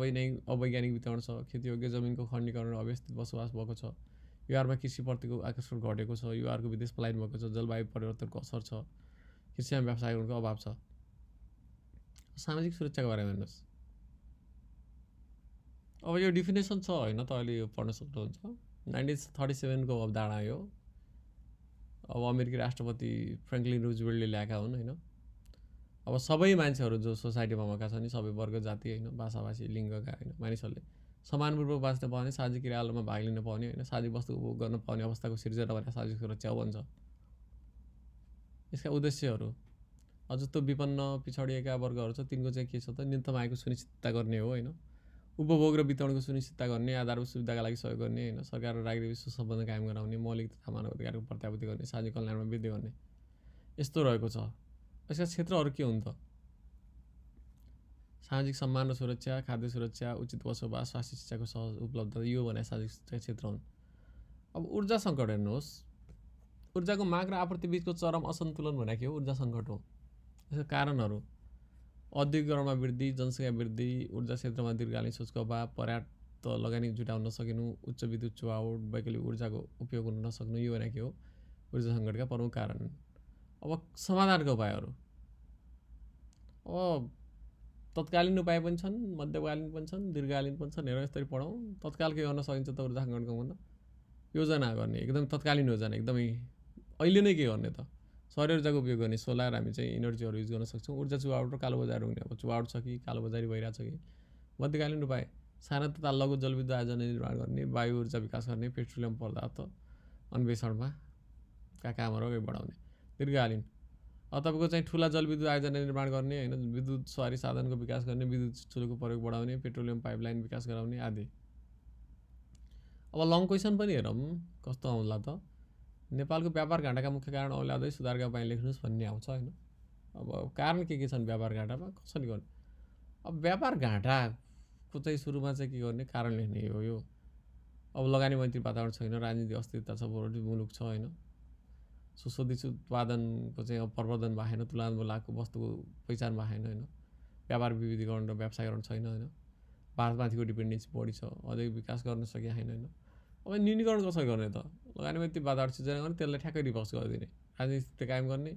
अवैज्ञानिक वितरण छ। खेतीयोग्य जमिनको खण्डीकरण र अव्यवस्थित बसोबास भएको छ। युवाहरूमा कृषिप्रतिको आकर्षण घटेको छ। युवाहरूको विदेश पलायन भएको छ। जलवायु परिवर्तनको असर छ। कृषिमा व्यवसायीहरूको अभाव छ। सामाजिक सुरक्षाको बारेमा हेर्नुहोस्। अब यो डिफिनेसन छ होइन, तपाईँले यो पढ्न सक्नुहुन्छ। 1937 को अवधारणा यो। अब अमेरिकी राष्ट्रपति फ्रेङ्कलिन रुजवेल्टले ल्याएका हुन् होइन। अब सबै मान्छेहरू जो सोसाइटीमा भएका छन्, सबै वर्ग जाति होइन, भाषाभाषी लिङ्गका होइन, मानिसहरूले समानपूर्वक बाँच्न पाउने, सामाजिक क्रियाकलापमा भाग लिन पाउने होइन, सामाजिक वस्तु उपभोग गर्न पाउने अवस्थाको सिर्जना भने सामाजिक सुरक्षा भन्छ। यसका उद्देश्यहरू जस्तो विपन्न पिछडिएका वर्गहरू छ, तिनको चाहिँ के छ त? न्यूनतम आयको सुनिश्चितता गर्ने हो होइन। उपभोग र वितरणको सुनिश्चितता गर्ने, आधारभूत सुविधाका लागि सहयोग गर्ने होइन, सरकार र नागरिक सुसम्बन्ध कायम गराउने, मौलिक तथा मानव अधिकारको प्रत्याभूति गर्ने, सामाजिक कल्याणमा वृद्धि गर्ने, यस्तो रहेको छ। यसका क्षेत्रहरू के हुन् त? सामाजिक सम्मान र सुरक्षा, खाद्य सुरक्षा, उचित बसोबास, स्वास्थ्य शिक्षाको सहज उपलब्धता, यो भने सामाजिक सुरक्षा क्षेत्र हुन्। अब ऊर्जा सङ्कट हेर्नुहोस्। ऊर्जाको माग र आपूर्ति बिचको चरम असन्तुलन भनेको के हो? ऊर्जा सङ्कट हो। यसका कारणहरू औद्योगिकरणमा वृद्धि, जनसङ्ख्या वृद्धि, ऊर्जा क्षेत्रमा दीर्घकालीन सोचको अभाव, पर्याप्त लगानी जुटाउन नसकिनु, उच्च विद्युत चुहावट, वैकल्पिक ऊर्जाको उपयोग हुन नसक्नु, यो भनेको के हो? ऊर्जा सङ्कटका प्रमुख कारण हुन्। अब समाधानका उपायहरू अब तत्कालीन उपाय पनि छन्, मध्यकालीन पनि छन्, दीर्घकालीन पनि छन्। हेर यसरी पढौँ। तत्काल के गर्न सकिन्छ त ऊर्जा सङ्कटको भन्दा? योजना गर्ने, एकदम तत्कालीन योजना, एकदमै अहिले नै के गर्ने त? सौर्य ऊर्जाको उपयोग गर्ने, सोलर हामी चाहिँ इनर्जीहरू युज गर्न सक्छौँ। ऊर्जा चुहावट र कालोबजारी हुने, अब चुहावट छ कि कालोबजारी भइरहेछ कि। मध्यकालीन उपाय साना तथा लघु जलविद्युत आयोजना निर्माण गर्ने, वायु ऊर्जा विकास गर्ने, पेट्रोलियम पदार्थ अन्वेषणमा का कामहरू अगाडि बढाउने। दीर्घकालीन तपाईँको चाहिँ ठुला जलविद्युत आयोजना निर्माण गर्ने होइन, विद्युत सवारी साधनको विकास गर्ने, विद्युत चुलोको प्रयोग बढाउने, पेट्रोलियम पाइपलाइन विकास गराउने आदि। अब लङ क्वेसन पनि हेरौँ कस्तो आउला त? नेपालको व्यापार घाटाका मुख्य कारण औल्याउँदै सुधारका उपाय लेख्नुहोस् भन्ने आउँछ होइन। अब कारण के छन् व्यापार घाटामा, कसरी गर्ने? अब व्यापार घाटाको चाहिँ सुरुमा चाहिँ के गर्ने? कारण लेख्ने हो यो। अब लगानी मैत्री वातावरण छैन, राजनीतिक अस्थिरता छ, मुलुक छ होइन। स्वदेशी उत्पादनको चाहिँ अब प्रवर्धन भएन, तुलनात्मक वस्तुको पहिचान भएन होइन। व्यापार विविधीकरण र व्यवसायीकरण छैन होइन। भारतमाथिको डिपेन्डेन्सी बढी छ, अझै विकास गर्न सकिया छैन होइन। अब न्यूनीकरण कसरी गर्ने त? लगानी मैत्री वातावरण सिर्जना गर्ने, त्यसलाई ठ्याक्कै रिभर्स गरिदिने, राजनीति कायम गर्ने,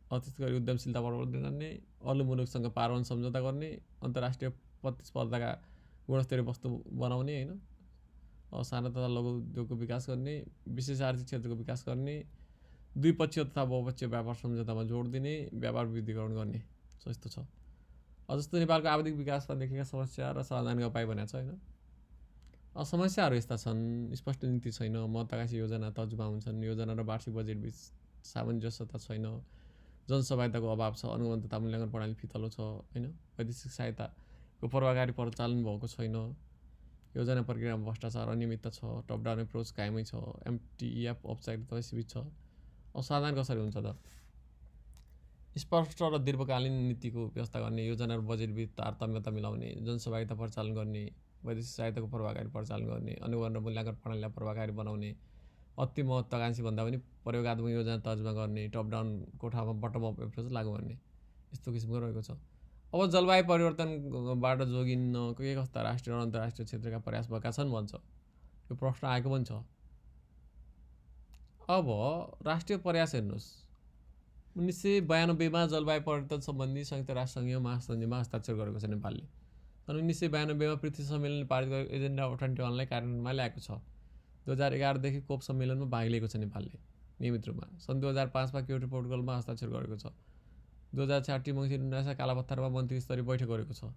त्यस्तै गरी उद्यमशीलता प्रवर्धन गर्ने, अरू मुलुकसँग पारवन सम्झौता गर्ने, अन्तर्राष्ट्रिय प्रतिस्पर्धाका गुणस्तरीय वस्तु बनाउने होइन, साना तथा लघु उद्योगको विकास गर्ने, विशेष आर्थिक क्षेत्रको विकास गर्ने, द्विपक्षीय तथा बहुपक्षीय व्यापार सम्झौतामा जोड दिने, व्यापार विविधीकरण गर्ने। यस्तो छ। जस्तो नेपालको आवधिक विकासमा देखेका समस्या र समाधानका उपाय भनेको छ होइन। समस्याहरू यस्ता छन्। स्पष्ट नीति छैन, महत्त्वाकांक्षी योजना तर्जुमा हुन्छन्, योजना र वार्षिक बजेट बिच सामञ्जस्यता छैन, जनसहभागिताको अभाव छ, अनुगमन तथा मूल्याङ्कन प्रणाली फितलो छ होइन, वैदेशिक सहायताको प्रभावकारी परिचालन भएको छैन, योजना प्रक्रियामा भ्रष्टाचार अनियमितता छ, टप डाउन एप्रोच कायमै छ, एमटिइएफ औपचारिकता सीमित छ। अब समाधान कसरी हुन्छ त? स्पष्ट र दीर्घकालीन नीतिको व्यवस्था गर्ने, योजना र बजेट बिच तारतम्यता मिलाउने, जनसहभागिता परिचालन गर्ने, वैदेशिक सहायताको प्रभावकारी परिचालन गर्ने, अनुगमन र मूल्याङ्कन प्रणालीलाई प्रभावकारी बनाउने, अति महत्त्वाकांक्षी भन्दा पनि प्रयोगात्मक योजना तर्जुमा गर्ने, टप डाउन कोठामा बटम अप एप्रोच लागू गर्ने, यस्तो किसिमको रहेको छ। अब जलवायु परिवर्तनबाट जोगिन्न के कस्ता राष्ट्रिय र अन्तर्राष्ट्रिय क्षेत्रका प्रयास भएका छन् भन्छ। यो प्रश्न आएको पनि छ। अब राष्ट्रिय प्रयास हेर्नुहोस्। 1992 मा जलवायु परिवर्तन सम्बन्धी संयुक्त राष्ट्रसङ्घीय महासन्धिमा हस्ताक्षर गरेको छ नेपालले। तर 1992 मा पृथ्वी सम्मेलनले पारित गरेको एजेन्डा 21 लाई कार्यान्वयनमा ल्याएको छ। 2011 देखि कोप सम्मेलनमा भाग लिएको छ नेपालले। नियमित रूपमा। सन् 2005 मा क्योटो प्रोटोकलमा हस्ताक्षर गरेको छ। 2066 मङ्सिर 19 कालापत्थरमा मन्त्री स्तरीय बैठक गरेको छ।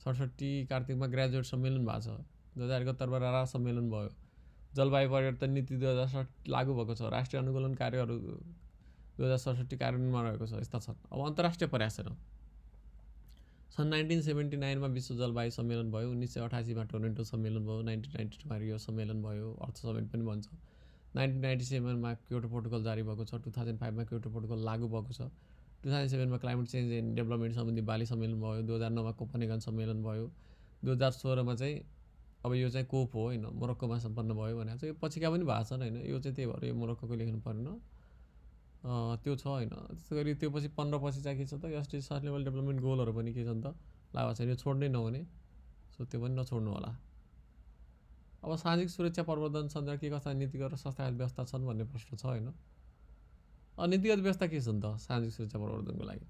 67 कार्तिकमा ग्रेजुएट सम्मेलन भएको छ। 2071 मा रारा सम्मेलन भयो। जलवायु परिवर्तन नीति 2067 लागू भएको छ। राष्ट्रिय अनुकूलन कार्यहरू 2067 कार्यान्वयनमा रहेको छ। यस्ता छन्। अब अन्तर्राष्ट्रिय प्रयास हेरौँ। सन् 1979 मा विश्व जलवायु सम्मेलन भयो। 1988 मा टोरन्टो सम्मेलन भयो। 1992 मा रियो सम्मेलन भयो, अर्थ समिट पनि भन्छ। 1997 मा क्योटो प्रोटोकल जारी भएको छ। 2005 मा क्योटो प्रोटोकल लागू भएको छ। 2007 मा क्लाइमेट चेन्ज एन्ड डेभलपमेन्ट सम्बन्धी बाली सम्मेलन भयो। 2009 मा कोपेनहेगन सम्मेलन भयो। 2016 मा चाहिँ अब यो चाहिँ कोप हो होइन, मोरक्कोमा सम्पन्न भयो भनेको छ। यो पछिका पनि भएको छन् होइन, यो चाहिँ त्यही भएर यो मोरक्कोको लेख्नु परेन, त्यो छ होइन। त्यस्तै गरी त्यो पछि 15 पछि चाहिँ के छ त, एसडी सस्टेनेबल डेभलपमेन्ट गोलहरू पनि के छन् त लागु छैन, यो छोड्नै नहुने, सो त्यो पनि नछोड्नु होला। अब सामाजिक सुरक्षा प्रवर्धन सञ्जाल के कस्ता नीतिगत र संस्थागत व्यवस्था छन् भन्ने प्रश्न छ होइन। नीतिगत व्यवस्था के छन् त सामाजिक सुरक्षा प्रवर्धनको लागि?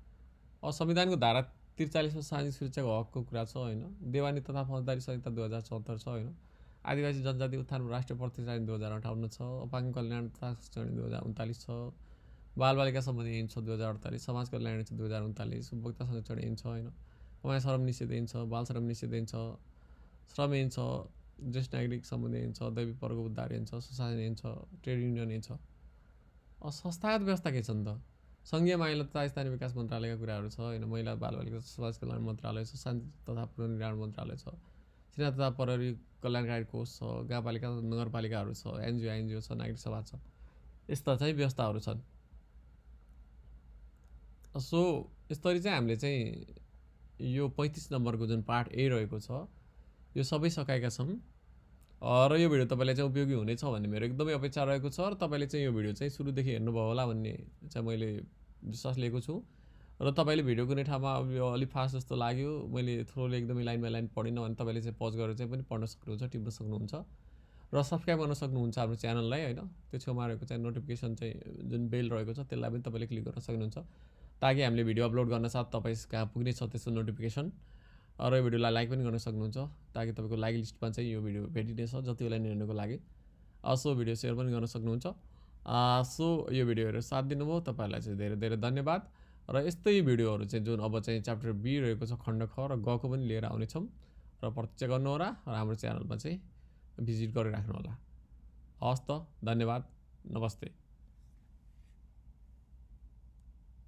अब संविधानको धारा 43 मा सामाजिक सुरक्षाको हकको कुरा छ होइन। देवानी तथा फौजदारी संहिता 2074 छ होइन। आदिवासी जनजाति उत्थान राष्ट्रिय प्रतिष्ठान 2058 छ। अपाङ्ग कल्याण तथा सशक्तिकरण 2039 छ। बालबालिका सम्बन्धी ऐन छ 2048। समाज कल्याण ऐन छ 2039। उपभोक्ता संरक्षण ऐन छ होइन। कमाई श्रम निषेध ऐन छ। बाल श्रम निषेध ऐन छ। श्रम ऐन छ। ज्येष्ठ नागरिक सम्बन्धी ऐन छ। दैविक पर्व उद्धार ऐन छ। सुशासन ऐन छ। ट्रेड युनियन ऐन छ। संस्थागत व्यवस्था के छन् त? सङ्घीय महिला तथा स्थानीय विकास मन्त्रालयका कुराहरू छ होइन। महिला बालबालिका समाज कल्याण मन्त्रालय छ। शान्ति तथा पुनर्निर्माण मन्त्रालय छ। सेना तथा प्रहरी कल्याणकारी कोष छ। गाउँपालिका नगरपालिकाहरू छ। एनजिओ छ। नागरिक सभा छ। यस्ता चाहिँ व्यवस्थाहरू छन्। सो यसरी चाहिँ हामीले चाहिँ यो 35 नम्बरको जुन पार्ट ए रहेको छ यो सबै सकाएका छौँ। र यो भिडियो तपाईँलाई चाहिँ उपयोगी हुनेछ भन्ने मेरो एकदमै अपेक्षा रहेको छ। र तपाईँले चाहिँ यो भिडियो चाहिँ सुरुदेखि हेर्नुभयो होला भन्ने चाहिँ मैले विश्वास लिएको छु। र तपाईँले भिडियो कुनै ठाउँमा अब यो अलिक फास्ट जस्तो लाग्यो, मैले थ्रोले एकदमै लाइन बाई लाइन पढिनँ भने तपाईँले चाहिँ पज गरेर चाहिँ पनि पढ्न सक्नुहुन्छ, टिप्न सक्नुहुन्छ र सब्सक्राइब गर्न सक्नुहुन्छ हाम्रो च्यानललाई होइन। त्यो छेउमा रहेको चाहिँ नोटिफिकेसन चाहिँ जुन बेल रहेको छ त्यसलाई पनि तपाईँले क्लिक गर्न सक्नुहुन्छ ताकि हामीले भिडियो अपलोड गर्न साथ तपाईँ कहाँ पुग्नेछ त्यसको नोटिफिकेसन। र यो भिडियोलाई लाइक पनि गर्न सक्नुहुन्छ ताकि तपाईँको लाइक लिस्टमा चाहिँ यो भिडियो भेटिनेछ जति बेला नि हेर्नुको लागि। सो भिडियो सेयर पनि गर्न सक्नुहुन्छ। सो यो भिडियो हेरेर साथ दिनुभयो तपाईँहरूलाई चाहिँ धेरै धेरै धन्यवाद। र यस्तै भिडियोहरू चाहिँ जुन अब चाहिँ च्याप्टर बी रहेको छ खण्ड ख र गको पनि लिएर आउनेछौँ र प्रतीक्षा गर्नुहोला र हाम्रो च्यानलमा चाहिँ भिजिट गरिराख्नु होला। हस् त, धन्यवाद, नमस्ते।